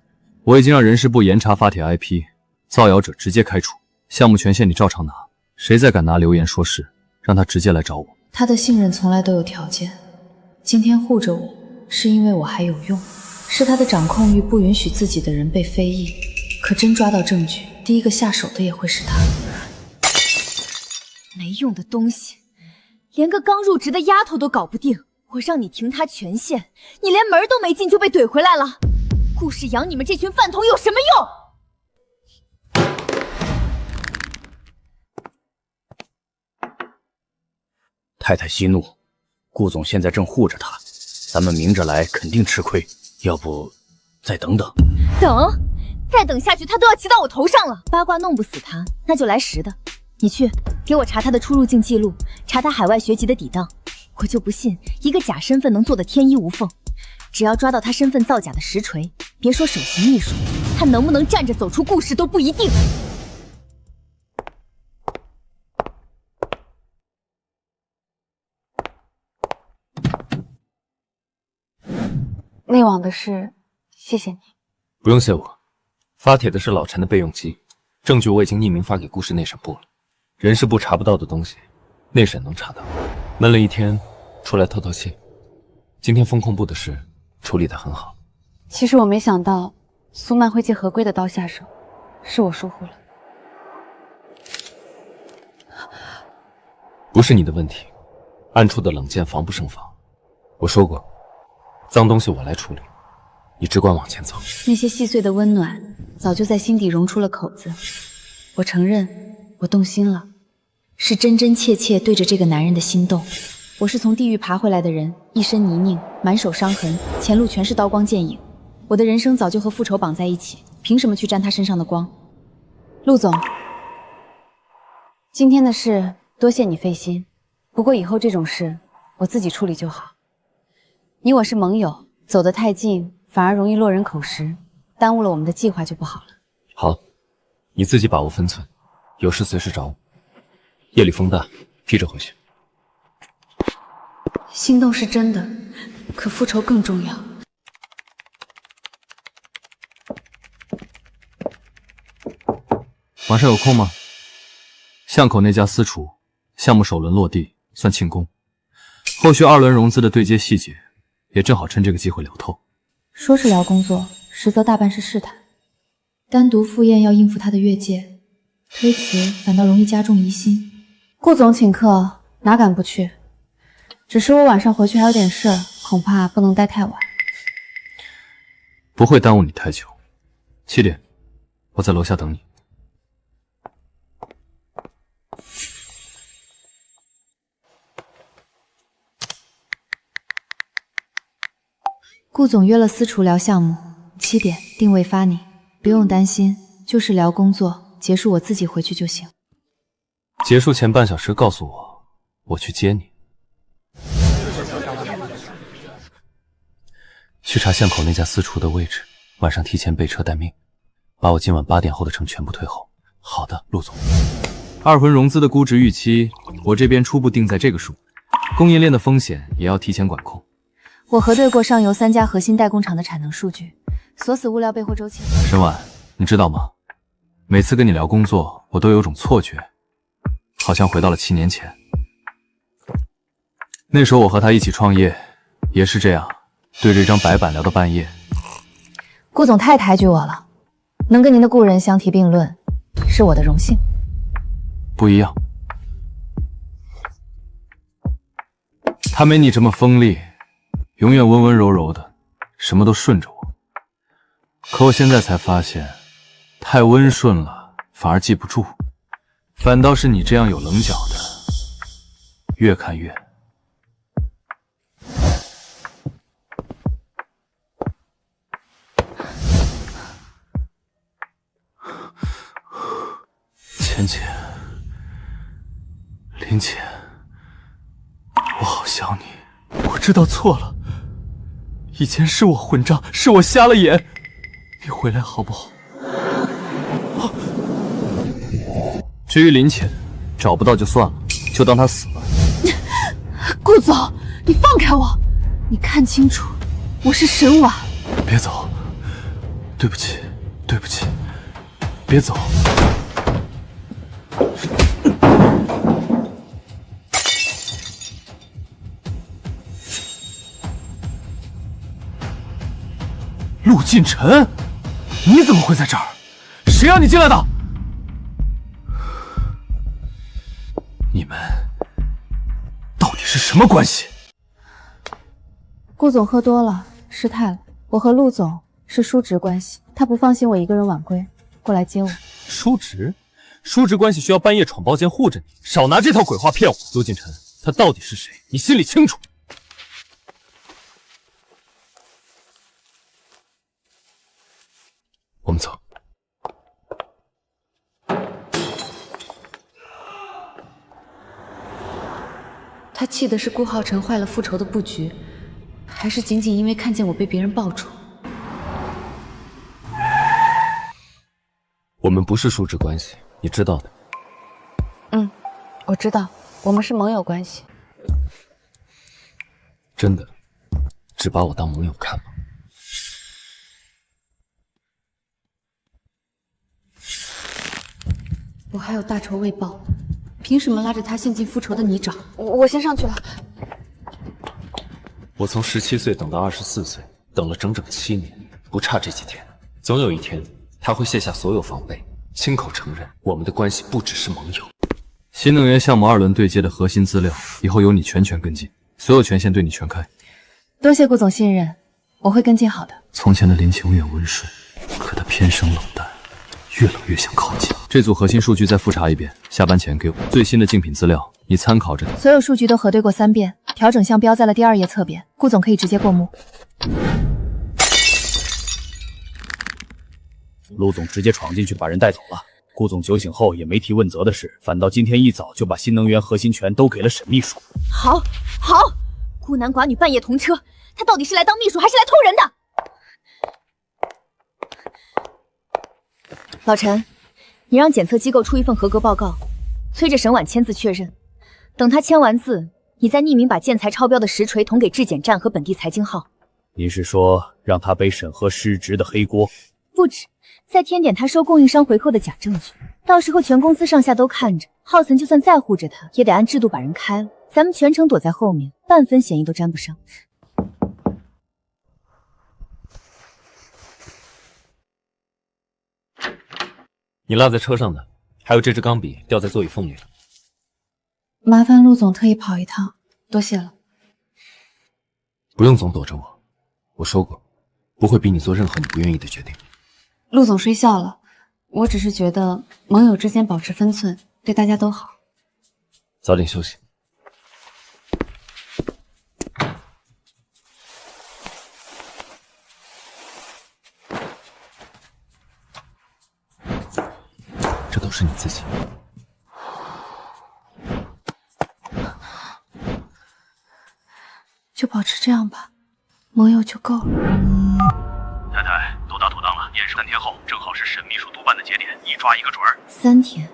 我已经让人事部严查发帖 IP， 造谣者直接开除，项目权限你照常拿。谁再敢拿流言说事，让他直接来找我。
他的信任从来都有条件，今天护着我，是因为我还有用。是他的掌控欲不允许自己的人被非议，可真抓到证据，第一个下手的也会是他。
没用的东西，连个刚入职的丫头都搞不定，我让你停他权限，你连门都没进就被怼回来了。顾氏养你们这群饭桶有什么用？
太太息怒，顾总现在正护着他，咱们明着来肯定吃亏。要不再等等？
再等下去他都要骑到我头上了。八卦弄不死他，那就来实的。你去给我查他的出入境记录，查他海外学籍的底档。我就不信一个假身份能做得天衣无缝。只要抓到他身份造假的实锤，别说首席秘书，他能不能站着走出顾氏都不一定。
内网的事，谢谢你。
不用谢我，发帖的是老陈的备用机，证据我已经匿名发给顾氏内审部了。人事部查不到的东西，内审能查到。闷了一天，出来透透气。今天风控部的事处理得很好。
其实我没想到苏曼会借合规的刀下手，是我疏忽了。
不是你的问题，暗处的冷箭防不胜防。我说过，脏东西我来处理，你只管往前走。
那些细碎的温暖，早就在心底融出了口子。我承认，我动心了，是真真切切对着这个男人的心动。我是从地狱爬回来的人，一身泥泞，满手伤痕，前路全是刀光剑影。我的人生早就和复仇绑在一起，凭什么去沾他身上的光？陆总，今天的事多谢你费心，不过以后这种事我自己处理就好。你我是盟友，走得太近反而容易落人口实，耽误了我们的计划就不好了。
好，你自己把握分寸，有事随时找我。夜里风大，披着回去。
心动是真的，可复仇更重要。
晚上有空吗？巷口那家私厨，项目首轮落地，算庆功。后续2轮融资的对接细节，也正好趁这个机会聊透。
说是聊工作，实则大半是试探。单独赴宴要应付他的越界，推辞反倒容易加重疑心。顾总请客，哪敢不去？只是我晚上回去还有点事儿，恐怕不能待太晚。
不会耽误你太久。7点，我在楼下等你。
顾总约了私厨聊项目，7点定位发你，不用担心，就是聊工作，结束我自己回去就行。
结束前半小时告诉我，我去接你。去查巷口那家私厨的位置，晚上提前备车待命，把我今晚8点后的程全部推后。好的，陆总。二魂融资的估值预期，我这边初步定在这个数，供应链的风险也要提前管控。
我核对过上游3家核心代工厂的产能数据，锁死物料备货周期。
沈婉，你知道吗？每次跟你聊工作，我都有种错觉，好像回到了7年前。那时候我和他一起创业，也是这样，对着一张白板聊到半夜。
顾总太抬举我了，能跟您的故人相提并论，是我的荣幸。
不一样，他没你这么锋利，永远温温柔柔的，什么都顺着我。可我现在才发现，太温顺了反而记不住，反倒是你这样有棱角的，越看越……浅浅，林姐，我好想你。我知道错了，以前是我混账，是我瞎了眼。你回来好不好？至于林浅，找不到就算了，就当他死了。
顾总，你放开我！你看清楚，我是沈婉。
别走，对不起，对不起，别走。陆晋晨，你怎么会在这儿？谁让你进来的？你们到底是什么关系？
顾总喝多了，失态了。我和陆总是叔侄关系，他不放心我一个人晚归，过来接我。
叔侄？叔侄关系需要半夜闯包间护着你，少拿这套鬼话骗我。陆晋晨，他到底是谁？你心里清楚。我们走。
他气的是顾浩辰坏了复仇的布局，还是仅仅因为看见我被别人抱住？
我们不是叔侄关系，你知道的。
我知道，我们是盟友关系。
真的，只把我当盟友看吗？
我还有大仇未报，凭什么拉着他陷进复仇的泥沼？我先上去了。
我从17岁等到24岁，等了整整7年，不差这几天。总有一天，他会卸下所有防备，亲口承认我们的关系不只是盟友。新能源项目2轮对接的核心资料，以后由你全权跟进，所有权限对你全开。
多谢顾总信任，我会跟进好的。
从前的林晴永远温顺，可他偏生冷淡，越冷越想靠近。这组核心数据再复查一遍，下班前给我最新的竞品资料，你参考着点。
所有数据都核对过3遍，调整项标在了第2页侧边，顾总可以直接过目。
陆总直接闯进去把人带走了。顾总酒醒后也没提问责的事，反倒今天一早就把新能源核心权都给了沈秘书。
好，孤男寡女半夜同车，他到底是来当秘书还是来偷人的？老陈，你让检测机构出一份合格报告，催着沈婉签字确认。等他签完字，你再匿名把建材超标的实锤捅给质检站和本地财经号。
您是说让他背审核失职的黑锅？
不止，再添点他收供应商回扣的假证据，到时候全公司上下都看着，浩岑就算再护着他，也得按制度把人开了。咱们全程躲在后面，半分嫌疑都沾不上。
你落在车上的，还有这支钢笔掉在座椅缝里了。
麻烦陆总特意跑一趟，多谢了。
不用总躲着我，我说过，不会逼你做任何你不愿意的决定。
陆总睡笑了，我只是觉得盟友之间保持分寸，对大家都好。
早点休息。这都是你自己。
就保持这样吧，盟友就够了。
太太，都打妥当了，验尸3天后，正好是沈秘书督办的节点，一抓一个准儿。
3天，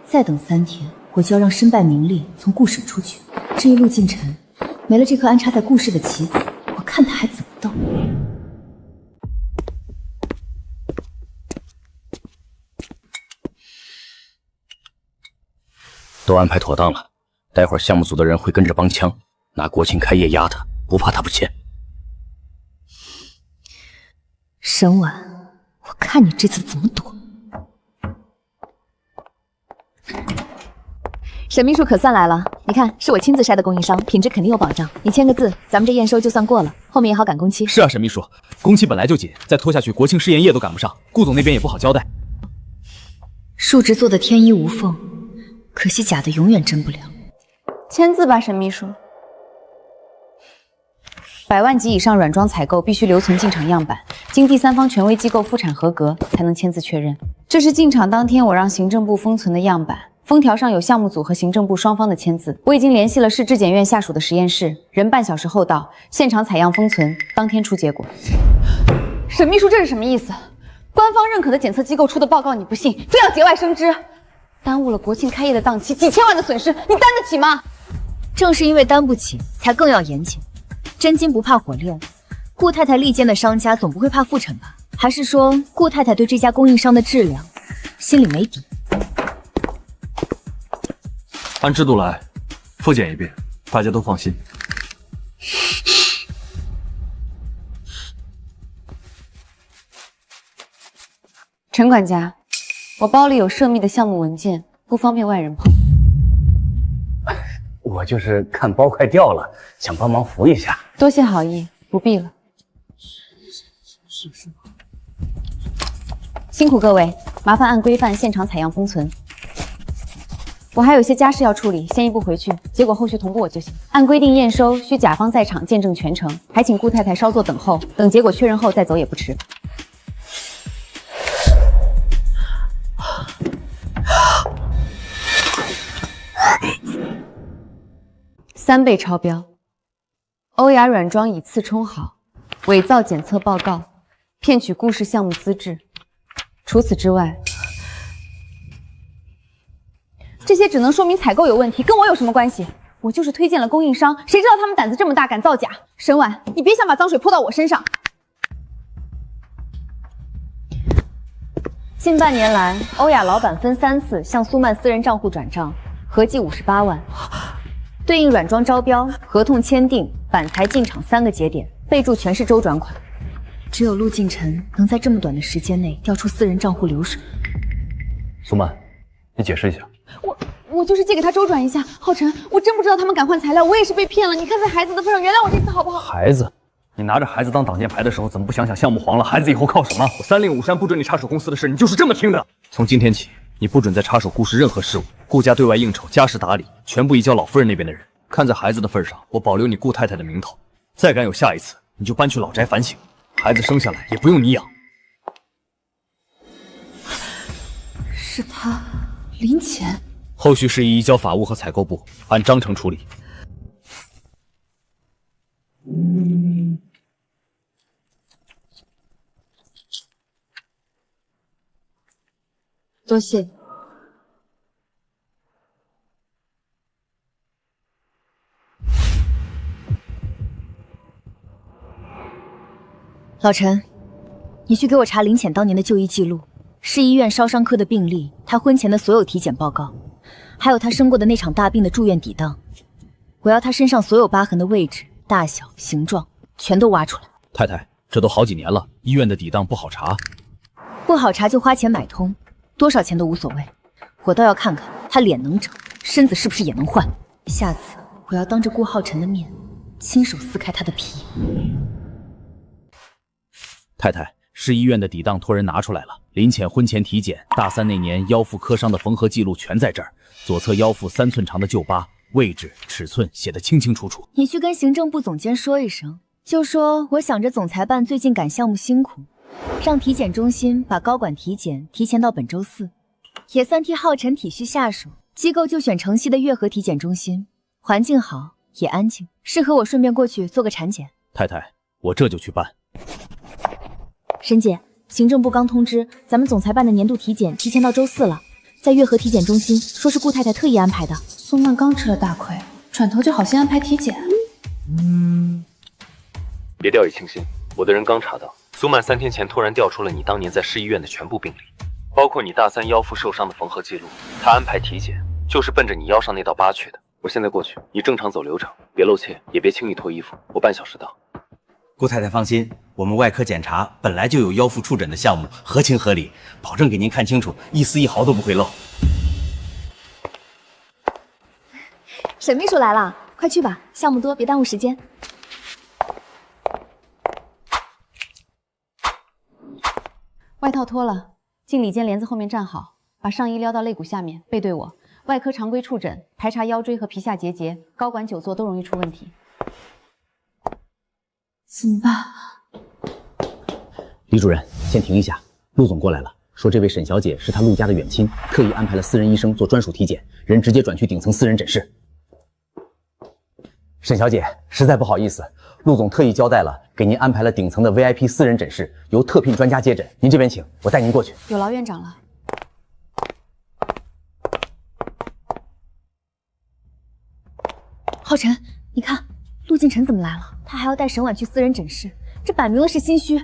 再等3天，我就要让身败名裂从顾省出去。至于陆敬晨，没了这颗安插在顾氏的棋子，我看他还怎么斗。
都安排妥当了，待会儿项目组的人会跟着帮腔，拿国庆开业压他，不怕他不签。
沈婉，我看你这次怎么躲。
沈秘书可算来了，你看是我亲自筛的供应商，品质肯定有保障。你签个字，咱们这验收就算过了，后面也好赶工期。
是啊，沈秘书，工期本来就紧，再拖下去国庆试验夜都赶不上，顾总那边也不好交代。
数值做的天衣无缝，可惜假的永远真不了。
签字吧，沈秘书。
100万级以上软装采购必须留存进场样板，经第三方权威机构复产合格才能签字确认。这是进场当天我让行政部封存的样板，封条上有项目组和行政部双方的签字。我已经联系了市质检院下属的实验室，人半小时后到，现场采样封存，当天出结果。
沈秘书，这是什么意思？官方认可的检测机构出的报告你不信，非要节外生枝，耽误了国庆开业的档期，几千万的损失，你担得起吗？
正是因为担不起，才更要严谨。真金不怕火炼，顾太太力荐的商家总不会怕复审吧？还是说顾太太对这家供应商的质量心里没底？
按制度来，复检一遍，大家都放心。
陈管家，我包里有涉密的项目文件，不方便外人碰。
我就是看包快掉了，想帮忙扶一下。
多谢好意，不必了。辛苦各位，麻烦按规范现场采样封存。我还有些家事要处理，先一步回去，结果后续同步我就行。按规定验收需甲方在场见证全程，还请顾太太稍作等候，等结果确认后再走也不迟。3倍超标，欧亚软装以次充好，伪造检测报告，骗取顾氏项目资质。除此之外，这些只能说明采购有问题，跟我有什么关系？我就是推荐了供应商，谁知道他们胆子这么大，敢造假？沈婉，你别想把脏水泼到我身上。
近半年来，欧亚老板分3次向苏曼私人账户转账，合计58万。对应软装招标、合同签订、板材进场3个节点，备注全是周转款。只有陆敬晨能在这么短的时间内调出私人账户流水。
苏曼，你解释一下。
我就是借给他周转一下。浩辰，我真不知道他们敢换材料，我也是被骗了。你看在孩子的份上，原谅我这次好不好？
孩子，你拿着孩子当挡箭牌的时候，怎么不想想项目黄了，孩子以后靠什么？我3令5删不准你插手公司的事，你就是这么听的？
从今天起，你不准再插手顾氏任何事务。顾家对外应酬、家事打理，全部移交老夫人那边的人。看在孩子的份上，我保留你顾太太的名头。再敢有下一次，你就搬去老宅反省。孩子生下来也不用你养。
是他，林浅。
后续事宜移交法务和采购部，按章程处理。
多谢。
老陈，你去给我查林浅当年的就医记录，市医院烧伤科的病历，他婚前的所有体检报告，还有他生过的那场大病的住院底档。我要他身上所有疤痕的位置、大小、形状全都挖出来。
太太，这都好几年了，医院的底档不好查。
不好查就花钱买通，多少钱都无所谓，我倒要看看他脸能整，身子是不是也能换。下次我要当着顾浩辰的面，亲手撕开他的皮。
太太，市医院的底档托人拿出来了，林浅婚前体检，大3那年腰腹磕伤的缝合记录全在这儿，左侧腰腹3寸长的旧疤，位置、尺寸写得清清楚楚。
你去跟行政部总监说一声，就说我想着总裁办最近赶项目辛苦，让体检中心把高管体检提前到本周4，也算替浩辰体恤下属。机构就选城西的悦和体检中心，环境好也安静，适合我顺便过去做个产检。
太太，我这就去办。
沈姐，行政部刚通知咱们总裁办的年度体检提前到周4了，在悦和体检中心，说是顾太太特意安排的。
苏曼刚吃了大亏，转头就好心安排体检。
别掉以轻心，我的人刚查到，苏曼3天前突然调出了你当年在市医院的全部病历，包括你大3腰腹受伤的缝合记录。他安排体检就是奔着你腰上那道疤去的。我现在过去，你正常走流程，别露怯，也别轻易脱衣服。我半小时到。
顾太太放心，我们外科检查本来就有腰腹触诊的项目，合情合理，保证给您看清楚，一丝一毫都不会漏。
沈秘书来了，快去吧，项目多，别耽误时间。
外套脱了，进里间帘子后面站好，把上衣撩到肋骨下面，背对我。外科常规触诊，排查腰椎和皮下结节，高管久坐都容易出问题。
怎么办？
李主任，先停一下。陆总过来了，说这位沈小姐是他陆家的远亲，特意安排了私人医生做专属体检，人直接转去顶层私人诊室。沈小姐，实在不好意思，陆总特意交代了，给您安排了顶层的 VIP 私人诊室，由特聘专家接诊。您这边请，我带您过去。
有劳院长了。
浩辰，你看陆敬晨怎么来了？他还要带沈婉去私人诊室，这摆明了是心虚。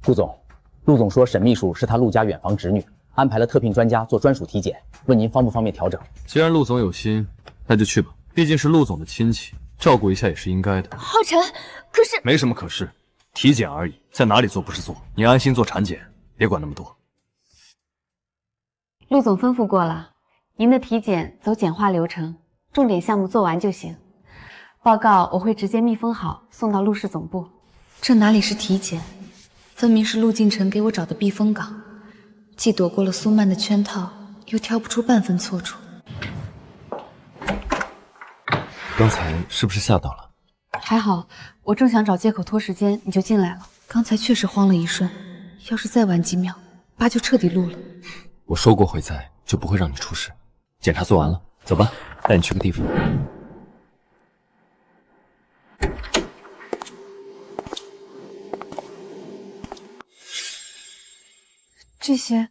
陆总说沈秘书是他陆家远房侄女，安排了特聘专家做专属体检，问您方不方便调整。
既然陆总有心，那就去吧，毕竟是陆总的亲戚，照顾一下也是应该的。
浩辰，可是
没什么可是，体检而已，在哪里做不是做？你安心做产检，别管那么多。
陆总吩咐过了，您的体检走简化流程，重点项目做完就行。报告我会直接密封好，送到陆氏总部。
这哪里是体检，分明是陆敬晨给我找的避风港，既躲过了苏曼的圈套，又挑不出半分错处。
刚才是不是吓到了？
还好，我正想找借口拖时间，你就进来了。刚才确实慌了一瞬，要是再晚几秒，疤就彻底露了。
我说过会在，就不会让你出事。检查做完了，走吧，带你去个地方。
这些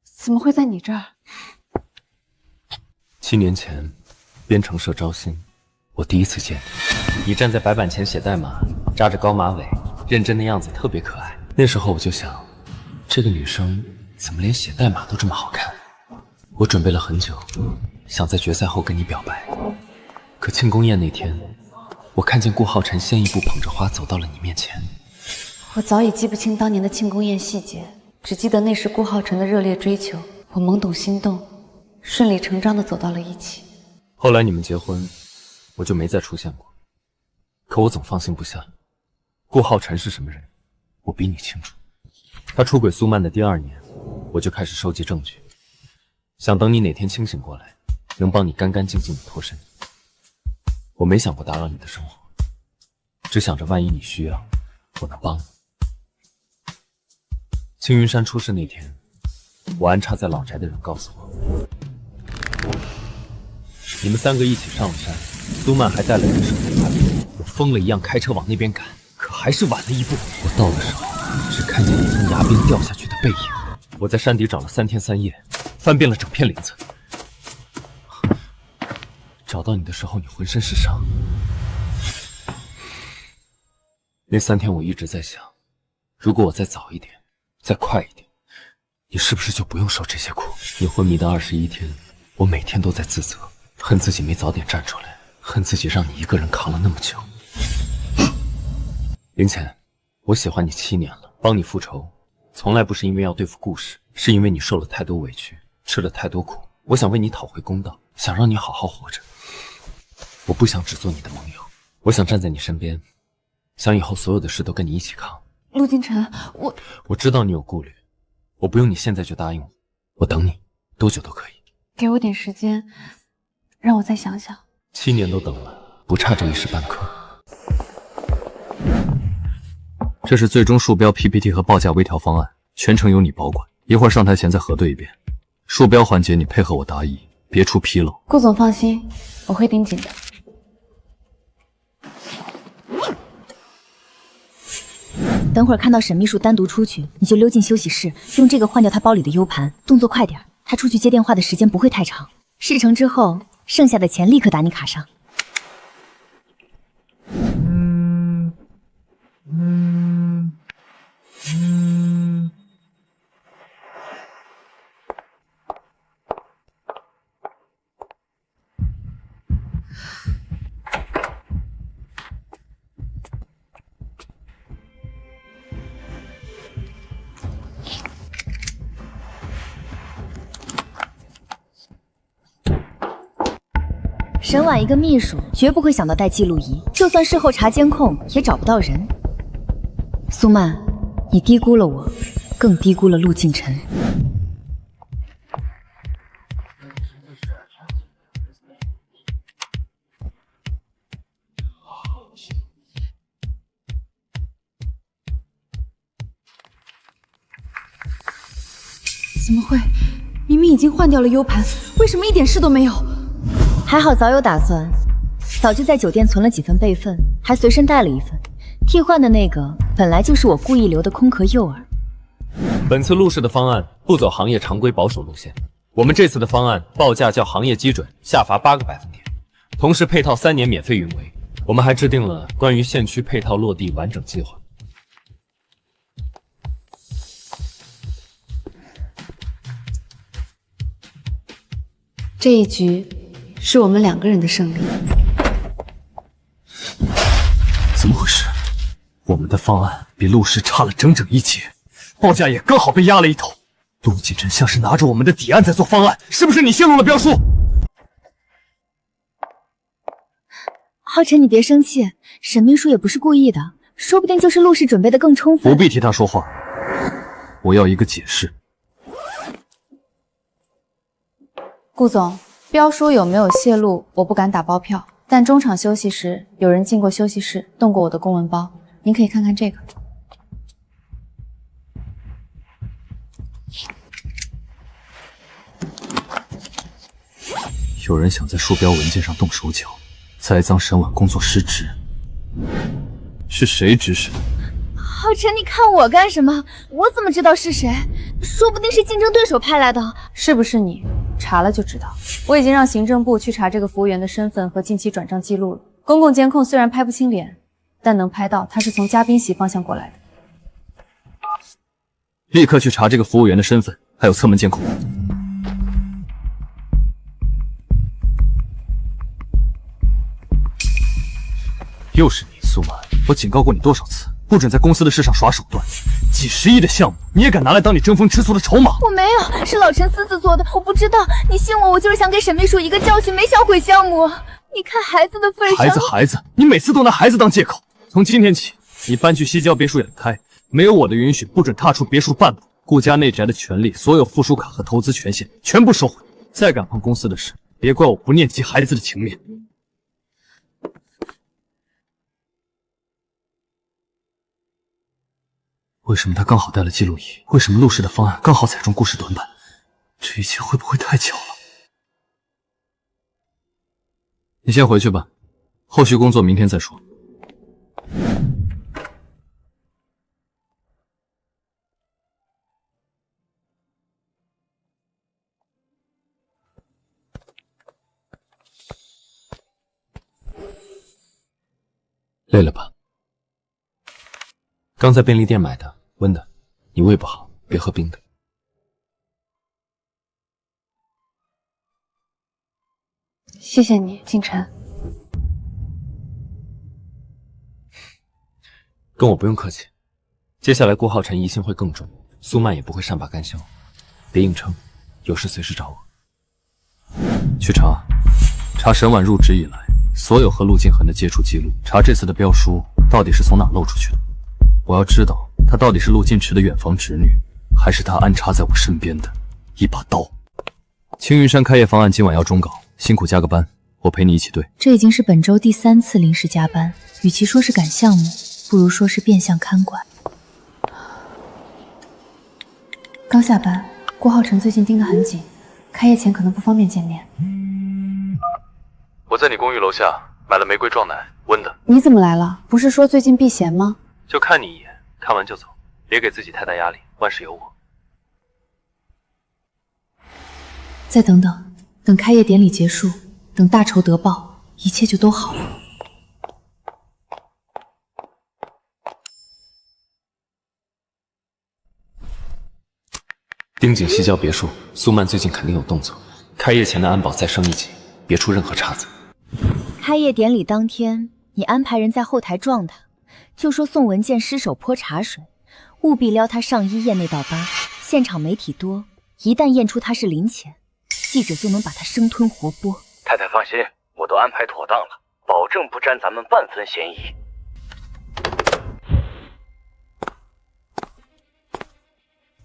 怎么会在你这儿
？7年前，编程社招新，我第一次见你。你站在白板前写代码，扎着高马尾，认真的样子特别可爱。那时候我就想，这个女生怎么连写代码都这么好看？我准备了很久，想在决赛后跟你表白。可庆功宴那天，我看见顾浩辰先一步捧着花走到了你面前。
我早已记不清当年的庆功宴细节，只记得那时顾浩辰的热烈追求，我懵懂心动，顺理成章地走到了一起。
后来你们结婚，我就没再出现过。可我总放心不下，顾浩辰是什么人，我比你清楚。他出轨苏曼的第2年，我就开始收集证据，想等你哪天清醒过来，能帮你干干净净的脱身。我没想过打扰你的生活，只想着万一你需要，我能帮你。青云山出事那天，我安插在老宅的人告诉我，你们3个一起上了山，苏曼还带了人守在他边，我疯了一样开车往那边赶，可还是晚了一步。我到的时候，只看见你从崖边掉下去的背影。我在山底找了3天3夜，翻遍了整片林子，找到你的时候，你浑身是伤。那3天我一直在想，如果我再早一点，再快一点，你是不是就不用受这些苦？你昏迷的21天，我每天都在自责，恨自己没早点站出来，恨自己让你一个人扛了那么久。林浅，我喜欢你7年了，帮你复仇，从来不是因为要对付顾氏，是因为你受了太多委屈，吃了太多苦。我想为你讨回公道，想让你好好活着。我不想只做你的盟友，我想站在你身边，想以后所有的事都跟你一起扛。
陆金晨，
我知道你有顾虑，我不用你现在就答应我，我等你，多久都可以。
给我点时间，让我再想想。
7年都等了，不差这一时半刻。这是最终树标 PPT 和报价微调方案，全程由你保管。一会儿上台前再核对一遍。树标环节你配合我答疑，别出纰漏。
顾总放心，我会盯紧的。
等会儿看到沈秘书单独出去，你就溜进休息室，用这个换掉他包里的 U 盘，动作快点，他出去接电话的时间不会太长。事成之后，剩下的钱立刻打你卡上。沈婉一个秘书，绝不会想到带记录仪，就算事后查监控，也找不到人。苏曼，你低估了我，更低估了陆敬晨。
怎么会？明明已经换掉了 U 盘，为什么一点事都没有？
还好早有打算，早就在酒店存了几份备份，还随身带了一份。替换的那个本来就是我故意留的空壳诱饵。
本次陆氏的方案不走行业常规保守路线，我们这次的方案报价较行业基准下罚8个百分点，同时配套3年免费运维。我们还制定了关于县区配套落地完整计划。
这一局是我们2个人的胜利。
怎么回事？我们的方案比陆氏差了整整1截，报价也刚好被压了一头。陆锦晨像是拿着我们的底案在做方案，是不是你泄露了标书？
浩辰，你别生气，沈秘书也不是故意的，说不定就是陆氏准备的更充分。
不必替他说话，我要一个解释。
顾总，标书有没有泄露，我不敢打包票。但中场休息时，有人进过休息室，动过我的公文包。您可以看看这个。
有人想在树标文件上动手脚，栽赃沈婉工作失职，是谁指使的？
浩辰，你看我干什么？我怎么知道是谁？说不定是竞争对手派来的。
是不是你？查了就知道。我已经让行政部去查这个服务员的身份和近期转账记录了。公共监控虽然拍不清脸，但能拍到他是从嘉宾席方向过来的。
立刻去查这个服务员的身份，还有侧门监控。又是你，苏曼！我警告过你多少次，不准在公司的事上耍手段。几10亿的项目，你也敢拿来当你争风吃醋的筹码？
我没有，是老陈私自做的，我不知道。你信我，我就是想给沈秘书一个教训，没想毁项目。你看孩子的份上，
孩子，你每次都拿孩子当借口。从今天起，你搬去西郊别墅养胎，没有我的允许，不准踏出别墅半步。顾家内宅的权利、所有附属卡和投资权限全部收回。再敢碰公司的事，别怪我不念及孩子的情面。为什么他刚好带了记录仪？为什么陆氏的方案刚好踩中顾氏短板？这一切会不会太巧了？你先回去吧，后续工作明天再说。累了吧？刚在便利店买的，温的。你胃不好，别喝冰的。
谢谢你，景晨。
跟我不用客气。接下来顾浩辰疑心会更重，苏曼也不会善罢甘休。别硬撑，有事随时找我。去查沈婉入职以来所有和陆敬恒的接触记录，查这次的标书到底是从哪漏出去的。我要知道她到底是陆金池的远房侄女，还是他安插在我身边的一把刀。青云山开业方案今晚要终稿，辛苦加个班，我陪你一起对。
这已经是本周第3次临时加班，与其说是赶项目，不如说是变相看管。
刚下班，郭浩辰最近盯得很紧，开业前可能不方便见面。
我在你公寓楼下买了玫瑰撞奶，温的。
你怎么来了？不是说最近避嫌吗？
就看你一眼，看完就走，别给自己太大压力，万事有我。
再等等，等开业典礼结束，等大仇得报，一切就都好了。
丁景西郊别墅，苏曼最近肯定有动作，开业前的安保再升一级，别出任何岔子。
开业典礼当天，你安排人在后台撞他，就说宋文健失手泼茶水，务必撩他上衣验那道疤。现场媒体多，一旦验出他是林浅，记者就能把他生吞活剥。
太太放心，我都安排妥当了，保证不沾咱们半分嫌疑。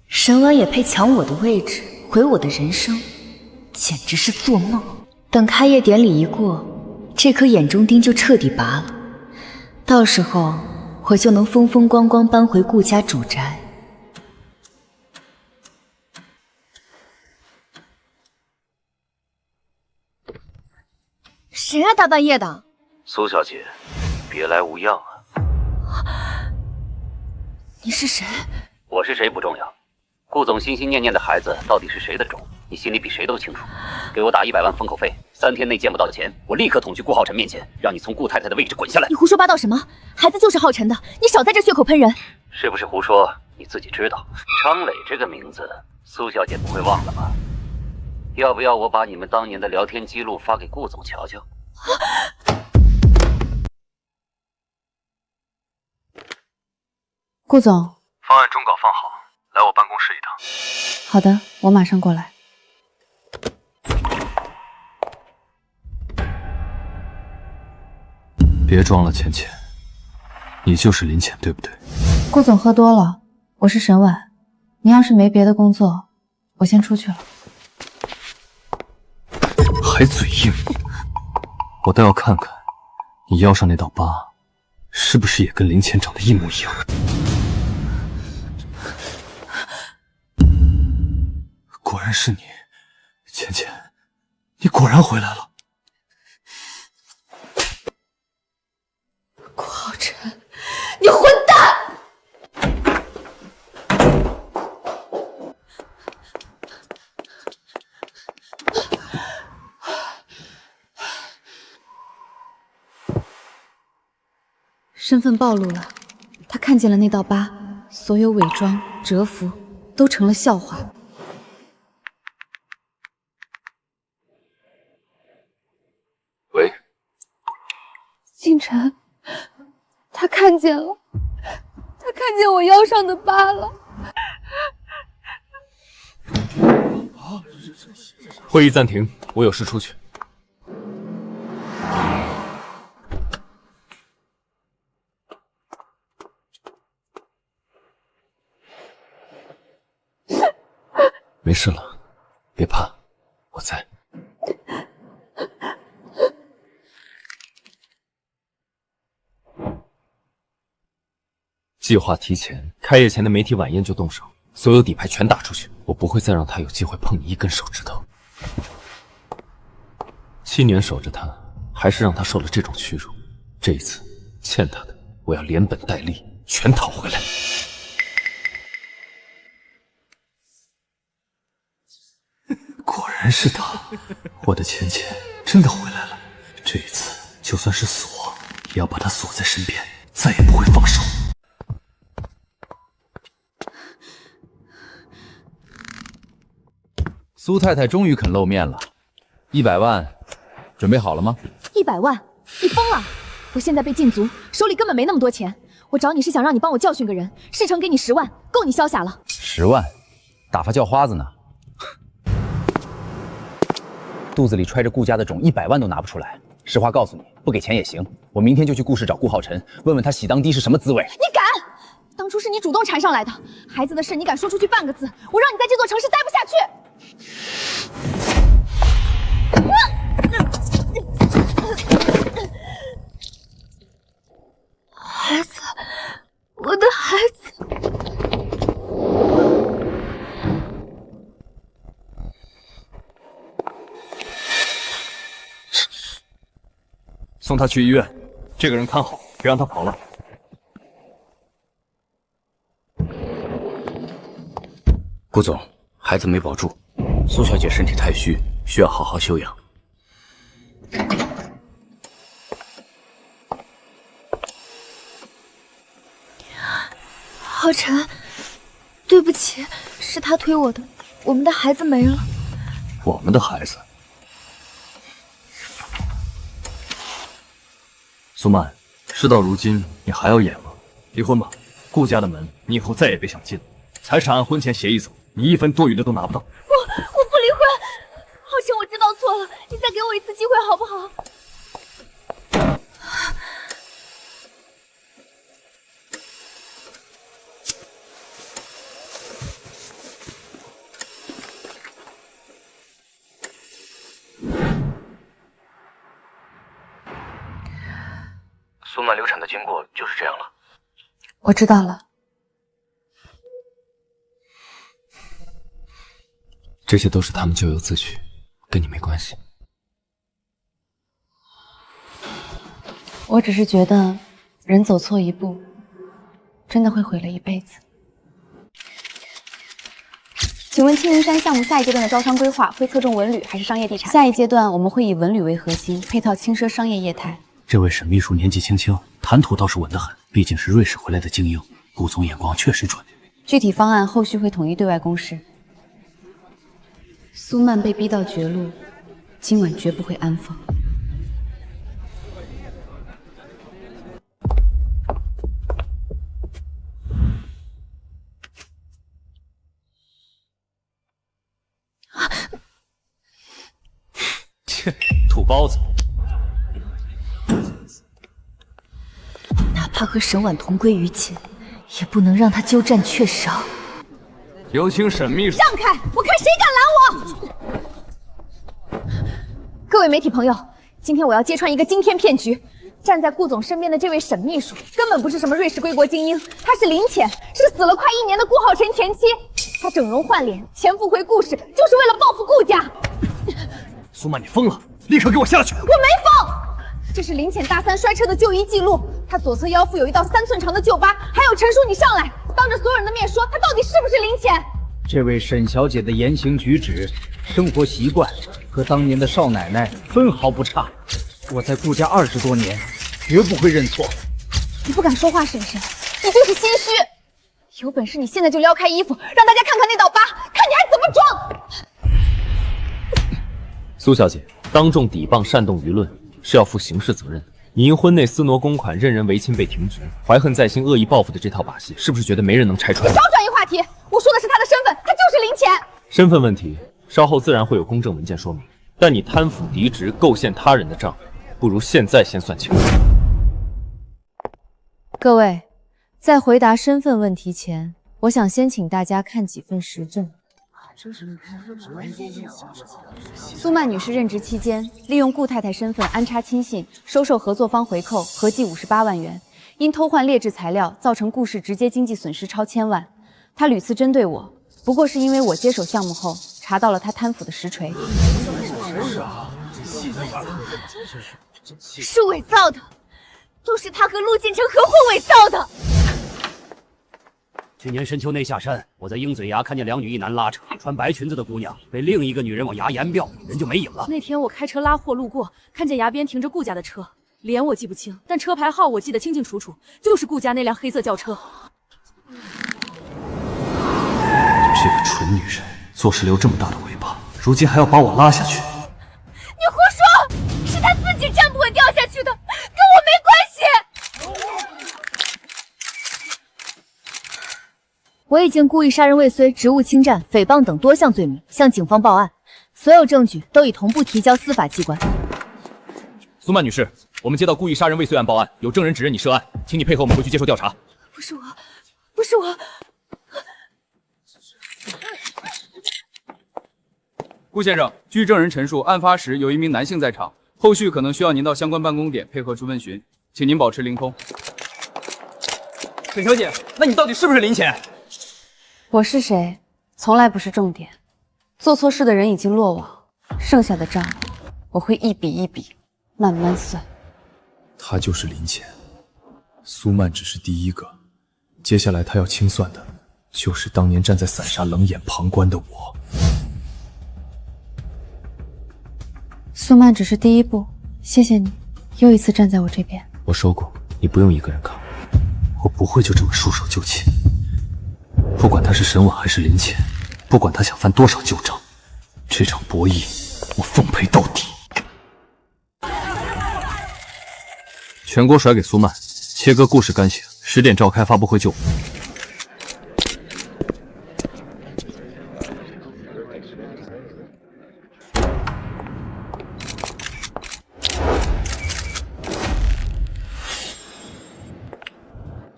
沈婉也配抢我的位置，毁我的人生，简直是做梦。等开业典礼一过，这颗眼中钉就彻底拔了，到时候我就能风风光光搬回顾家主宅。谁啊，大半夜的？
苏小姐，别来无恙啊！
你是谁？
我是谁不重要，顾总心心念念的孩子到底是谁的种，你心里比谁都清楚。给我打100万封口费，3天内见不到的钱，我立刻捅去顾浩辰面前，让你从顾太太的位置滚下来。
你胡说八道什么？孩子就是浩辰的，你少在这血口喷人。
是不是胡说？你自己知道。昌磊这个名字，苏小姐不会忘了吧？要不要我把你们当年的聊天记录发给顾总瞧瞧？
顾总，
方案终稿放好，来我办公室一趟。
好的，我马上过来。
别装了，浅浅，你就是林浅，对不对？
顾总喝多了，我是沈婉。你要是没别的工作，我先出去了。
还嘴硬，我倒要看看你腰上那道疤是不是也跟林浅长得一模一样。果然是你，浅浅，你果然回来了。
顾浩辰，你混蛋！身份暴露了，他看见了那道疤，所有伪装、蛰伏都成了笑话。
喂，
星辰，他看见了，他看见我腰上的疤了。
会议暂停，我有事出去。没事了，别怕，我在。计划提前，开业前的媒体晚宴就动手，所有底牌全打出去，我不会再让他有机会碰你一根手指头。7年守着他，还是让他受了这种屈辱。这一次欠他的，我要连本带利全讨回来。果然是他，我的浅浅真的回来了。这一次就算是锁，也要把他锁在身边，再也不会放手。
苏太太终于肯露面了，100万，准备好了吗
？100万？你疯了！我现在被禁足，手里根本没那么多钱。我找你是想让你帮我教训个人，事成给你10万，够你潇洒了。
10万，打发叫花子呢。
肚子里揣着顾家的种，100万都拿不出来。实话告诉你，不给钱也行。我明天就去顾氏找顾浩辰，问问他喜当爹是什么滋味。
你敢？当初是你主动缠上来的，孩子的事你敢说出去半个字，我让你在这座城市待不下去。孩子，我的孩子。
送他去医院，这个人看好，别让他跑了。
顾总，孩子没保住，苏小姐身体太虚，需要好好休养。
浩辰，对不起，是他推我的，我们的孩子没了。
我们的孩子。苏曼，事到如今，你还要演吗？离婚吧，顾家的门你以后再也别想进了。财产按婚前协议走，你1分多余的都拿不到。
我不离婚，浩辰，我知道错了，你再给我一次机会好不好？
苏曼流产的经过就是这样了。
我知道了。
这些都是他们咎由自取，跟你没关系。
我只是觉得，人走错一步，真的会毁了一辈子。
请问青云山项目下一阶段的招商规划会侧重文旅还是商业地产？下一阶段我们会以文旅为核心，配套轻奢商业业态。
这位沈秘书年纪轻轻，谈吐倒是稳得很，毕竟是瑞士回来的精英，顾总眼光确实准。
具体方案后续会统一对外公示。苏曼被逼到绝路，今晚绝不会安放。
切，土包子。
哪怕和沈婉同归于尽，也不能让他鸠占鹊巢。
有请沈秘书。
让开！我看谁敢拦我！各位媒体朋友，今天我要揭穿一个惊天骗局。站在顾总身边的这位沈秘书，根本不是什么瑞士归国精英，他是林浅，是死了快1年的顾浩辰前妻。他整容换脸，潜伏回顾氏，就是为了报复顾家。
苏曼，你疯了！立刻给我下去！
我没疯。这是林浅大3摔车的就医记录，他左侧腰腹有一道3寸长的旧疤，还有陈叔你上来当着所有人的面说他到底是不是林浅？
这位沈小姐的言行举止、生活习惯和当年的少奶奶分毫不差。我在顾家20多年，绝不会认错。
你不敢说话是不是？你就是心虚。有本事你现在就撩开衣服，让大家看看那道疤，看你还怎么装！
苏小姐，当众诽谤煽动舆论是要负刑事责任的。你因婚内私挪公款、任人唯亲被停职，怀恨在心、恶意报复的这套把戏，是不是觉得没人能拆穿？
你少转移话题，我说的是他的身份，他就是林浅。
身份问题，稍后自然会有公证文件说明。但你贪腐渎职、构陷他人的账，不如现在先算清楚。
各位，在回答身份问题前，我想先请大家看几份实证。苏曼女士任职期间，利用顾太太身份安插亲信，收受合作方回扣合计58万元，因偷换劣质材料，造成顾氏直接经济损失超1000万。她屡次针对我，不过是因为我接手项目后查到了她贪腐的实锤。
是伪造的，都是他和陆建成合伙伪造的。
去年深秋内下山，我在鹰嘴崖看见2女一男拉扯，穿白裙子的姑娘被另一个女人往崖沿吊，人就没影了。
那天我开车拉货路过，看见崖边停着顾家的车，脸我记不清，但车牌号我记得清清楚楚，就是顾家那辆黑色轿车。
这个蠢女人，做事留这么大的尾巴，如今还要把我拉下去。
你胡说，是他自己站不稳掉下去的，跟我没关系。我已经故意杀人未遂、职务侵占、诽谤等多项罪名向警方报案，所有证据都已同步提交司法机关。
苏曼女士，我们接到故意杀人未遂案报案，有证人指认你涉案，请你配合我们回去接受调查。
不是我，不是我。
顾先生，据证人陈述，案发时有一名男性在场，后续可能需要您到相关办公点配合去问询，请您保持灵通。
沈小姐，那你到底是不是林浅？
我是谁，从来不是重点。做错事的人已经落网，剩下的账我会一笔一笔慢慢算。
他就是林浅，苏曼只是第一个，接下来他要清算的，就是当年站在伞下冷眼旁观的我。
苏曼只是第一步，谢谢你，又一次站在我这边。
我说过，你不用一个人扛，我不会就这么束手就擒。不管他是沈婉还是林浅，不管他想翻多少旧账，这场博弈我奉陪到底。全锅甩给苏曼，切割故事干写，10点召开发布会就。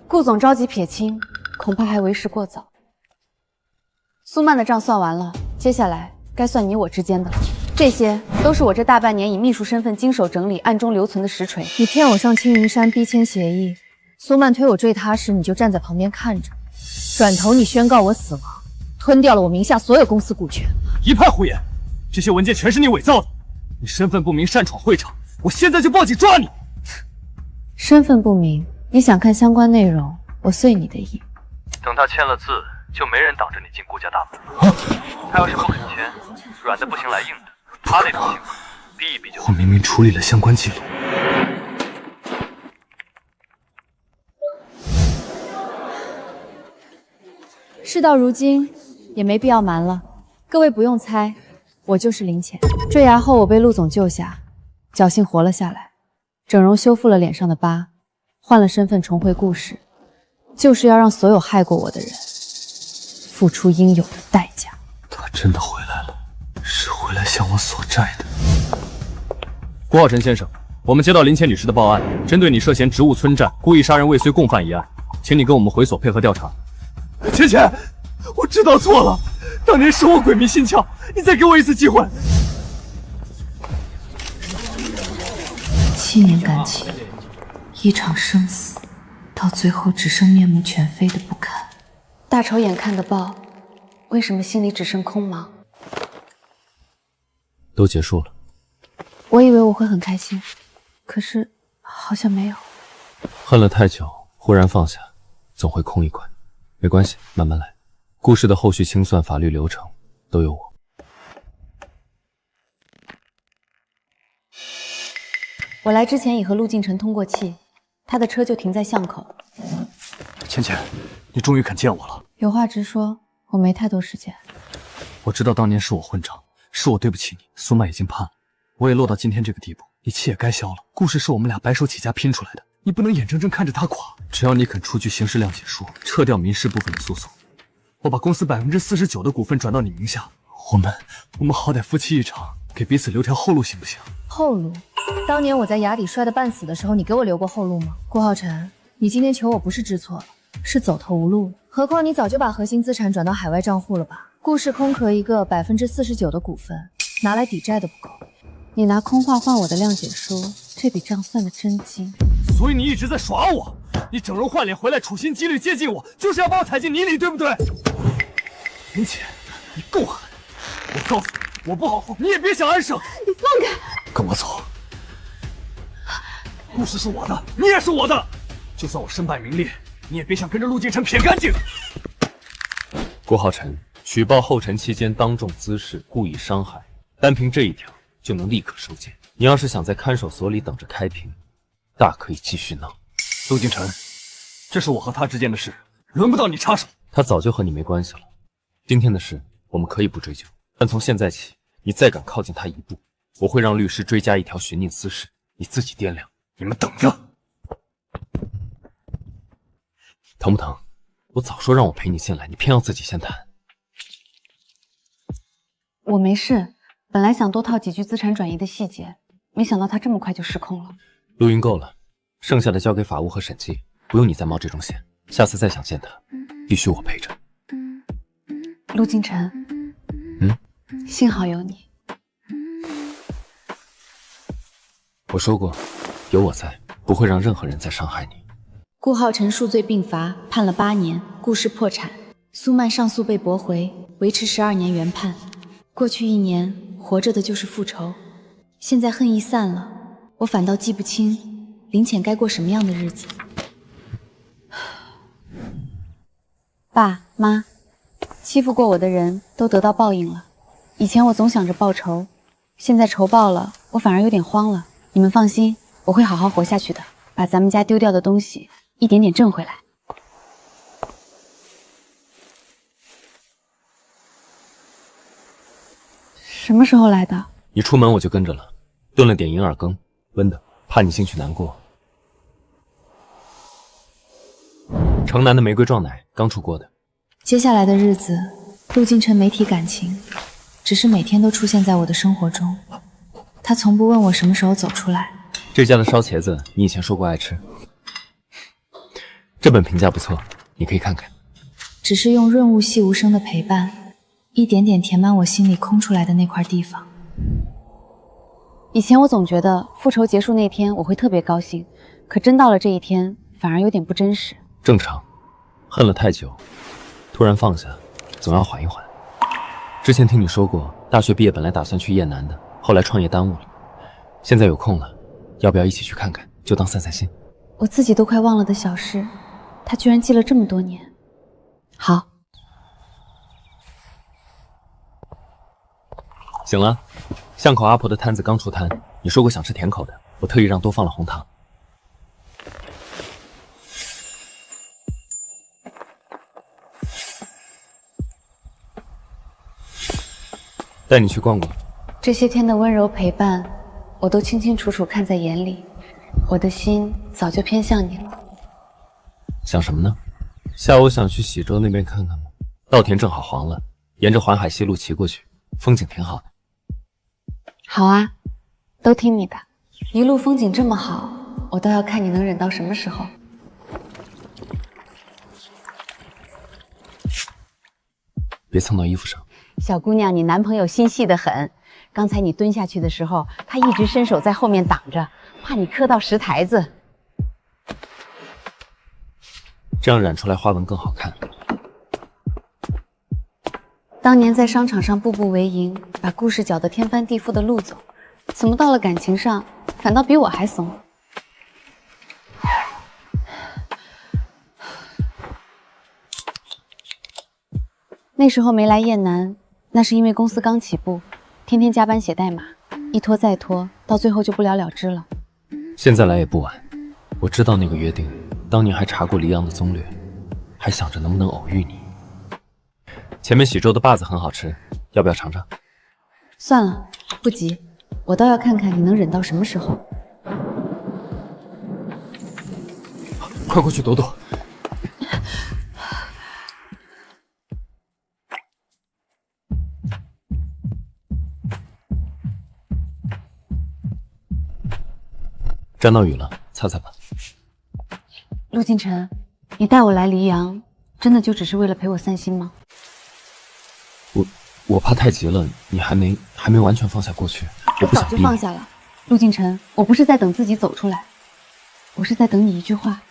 顾总着急撇清，恐怕还为时过早。苏曼的账算完了，接下来该算你我之间的了。这些都是我这大半年以秘书身份经手整理、暗中留存的实锤。
你骗我上青云山逼签协议，苏曼推我坠塌时，你就站在旁边看着，转头你宣告我死亡，吞掉了我名下所有公司股权。
一派胡言！这些文件全是你伪造的，你身份不明，擅闯会场，我现在就报警抓你！
身份不明，你想看相关内容，我遂你的意。
等他签了字，就没人挡着你进顾家大门了。他要是不肯签，软的不行来硬的，他那种情况，逼一逼就。
我明明处理了相关记录。
事到如今，也没必要瞒了。各位不用猜，我就是林浅。坠崖后，我被陆总救下，侥幸活了下来，整容修复了脸上的疤，换了身份重回顾氏，就是要让所有害过我的人付出应有的代价。
他真的回来了，是回来向我索债的。
郭浩辰先生，我们接到林浅女士的报案，针对你涉嫌职务村占、故意杀人未遂共犯一案，请你跟我们回所配合调查。
浅浅，我知道错了，当年是我鬼迷心窍，你再给我一次机会。
7年感情，一场生死，到最后只剩面目全非的不堪。
大仇眼看得报，为什么心里只剩空茫？
都结束了。
我以为我会很开心，可是好像没有。
恨了太久，忽然放下，总会空一块。没关系，慢慢来。故事的后续清算、法律流程都有我。
我来之前已和陆敬晨通过气，他的车就停在巷口。
浅浅，你终于肯见我了。
有话直说，我没太多时间。
我知道当年是我混账，是我对不起你。苏曼已经判了，我也落到今天这个地步，一切也该消了。故事是我们俩白手起家拼出来的，你不能眼睁睁看着他垮。只要你肯出具刑事谅解书，撤掉民事部分的诉讼，我把公司49%的股份转到你名下，我们好歹夫妻一场，给彼此留条后路，行不行？
后路？当年我在崖底摔得半死的时候，你给我留过后路吗？顾浩辰，你今天求我不是知错了，是走投无路了。何况你早就把核心资产转到海外账户了吧？顾氏空壳一个49%的股份，拿来抵债都不够。
你拿空话换我的谅解书，这笔账算得真精。
所以你一直在耍我，你整容换脸回来，处心积虑接近我，就是要把我踩进泥里，对不对？林浅，你够狠！我告诉你，我不好好，你也别想安生。
你放开！
跟我走。故事是我的，你也是我的。就算我身败名裂，你也别想跟着陆敬晨撇干净。
郭浩辰举报后尘期间当众滋事，故意伤害，单凭这一条就能立刻收监。你要是想在看守所里等着开庭，大可以继续闹。
陆敬晨，这是我和他之间的事，轮不到你插手。
他早就和你没关系了。今天的事我们可以不追究，但从现在起，你再敢靠近他一步，我会让律师追加一条寻衅滋事，你自己掂量。
你们等着。
疼不疼？我早说让我陪你进来，你偏要自己先谈。
我没事，本来想多套几句资产转移的细节，没想到他这么快就失控了。
录音够了，剩下的交给法务和审计，不用你再冒这种险。下次再想见他，必须我陪着。
陆金晨，幸好有你。
我说过，有我在，不会让任何人再伤害你。
顾浩辰数罪并罚，判了8年，顾氏破产。苏曼上诉被驳回，维持12年原判。过去1年，活着的就是复仇。现在恨意散了，我反倒记不清林浅该过什么样的日子。
爸妈，欺负过我的人都得到报应了。以前我总想着报仇，现在仇报了，我反而有点慌了。你们放心，我会好好活下去的，把咱们家丢掉的东西一点点挣回来。什么时候来的？
你出门我就跟着了，炖了点银耳羹，温的，怕你兴许难过。城南的玫瑰撞奶刚出锅的。
接下来的日子，陆金晨没提感情，只是每天都出现在我的生活中。他从不问我什么时候走出来。
这家的烧茄子你以前说过爱吃，这本评价不错，你可以看看。
只是用润物细无声的陪伴，一点点填满我心里空出来的那块地方。
以前我总觉得复仇结束那天我会特别高兴，可真到了这一天，反而有点不真实。
正常，恨了太久，突然放下，总要缓一缓。之前听你说过，大学毕业本来打算去雁南的，后来创业耽误了，现在有空了，要不要一起去看看？就当散散心。
我自己都快忘了的小事，他居然记了这么多年。好，
醒了，巷口阿婆的摊子刚出摊，你说过想吃甜口的，我特意让多放了红糖。带你去逛逛。
这些天的温柔陪伴，我都清清楚楚看在眼里，我的心早就偏向你了。
想什么呢？下午想去喜洲那边看看吗？稻田正好黄了，沿着环海西路骑过去，风景挺好的。
好啊，都听你的。一路风景这么好，我倒要看你能忍到什么时候。
别蹭到衣服上。
小姑娘，你男朋友心细得很。刚才你蹲下去的时候，他一直伸手在后面挡着，怕你磕到石台子。
这样染出来花纹更好看。
当年在商场上步步为营，把故事搅得天翻地覆的陆总，怎么到了感情上，反倒比我还怂？那时候没来雁南，那是因为公司刚起步，天天加班写代码，一拖再拖，到最后就不了了之了。
现在来也不晚，我知道那个约定，当年还查过黎阳的踪略，还想着能不能偶遇你。前面喜洲的粑子很好吃，要不要尝尝？
算了，不急，我倒要看看你能忍到什么时候。
快过去躲躲。沾到雨了，擦擦吧。
陆金晨，你带我来黎阳，真的就只是为了陪我散心吗？
我怕太急了，你还没完全放下过去，我不想
早就放下了。陆金晨，我不是在等自己走出来，我是在等你一句话。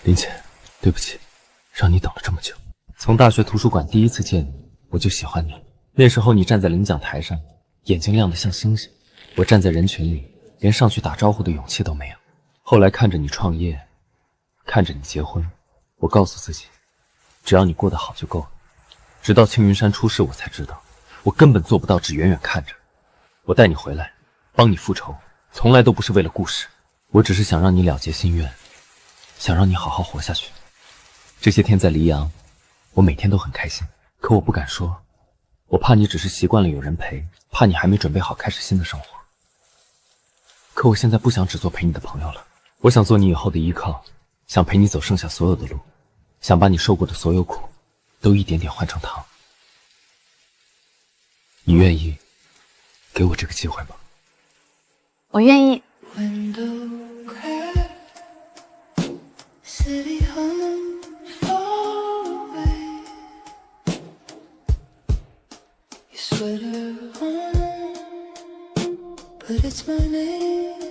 林浅，对不起，让你等了这么久。从大学图书馆第一次见你，我就喜欢你。那时候你站在领奖台上，眼睛亮得像星星，我站在人群里，连上去打招呼的勇气都没有。后来看着你创业，看着你结婚，我告诉自己，只要你过得好就够了。直到青云山出事，我才知道，我根本做不到只远远看着。我带你回来，帮你复仇，从来都不是为了故事，我只是想让你了结心愿，想让你好好活下去。这些天在黎阳，我每天都很开心，可我不敢说，我怕你只是习惯了有人陪，怕你还没准备好开始新的生活。可我现在不想只做陪你的朋友了，我想做你以后的依靠，想陪你走剩下所有的路，想把你受过的所有苦，都一点点换成糖。你愿意给我这个机会吗？
我愿意。
But it's my name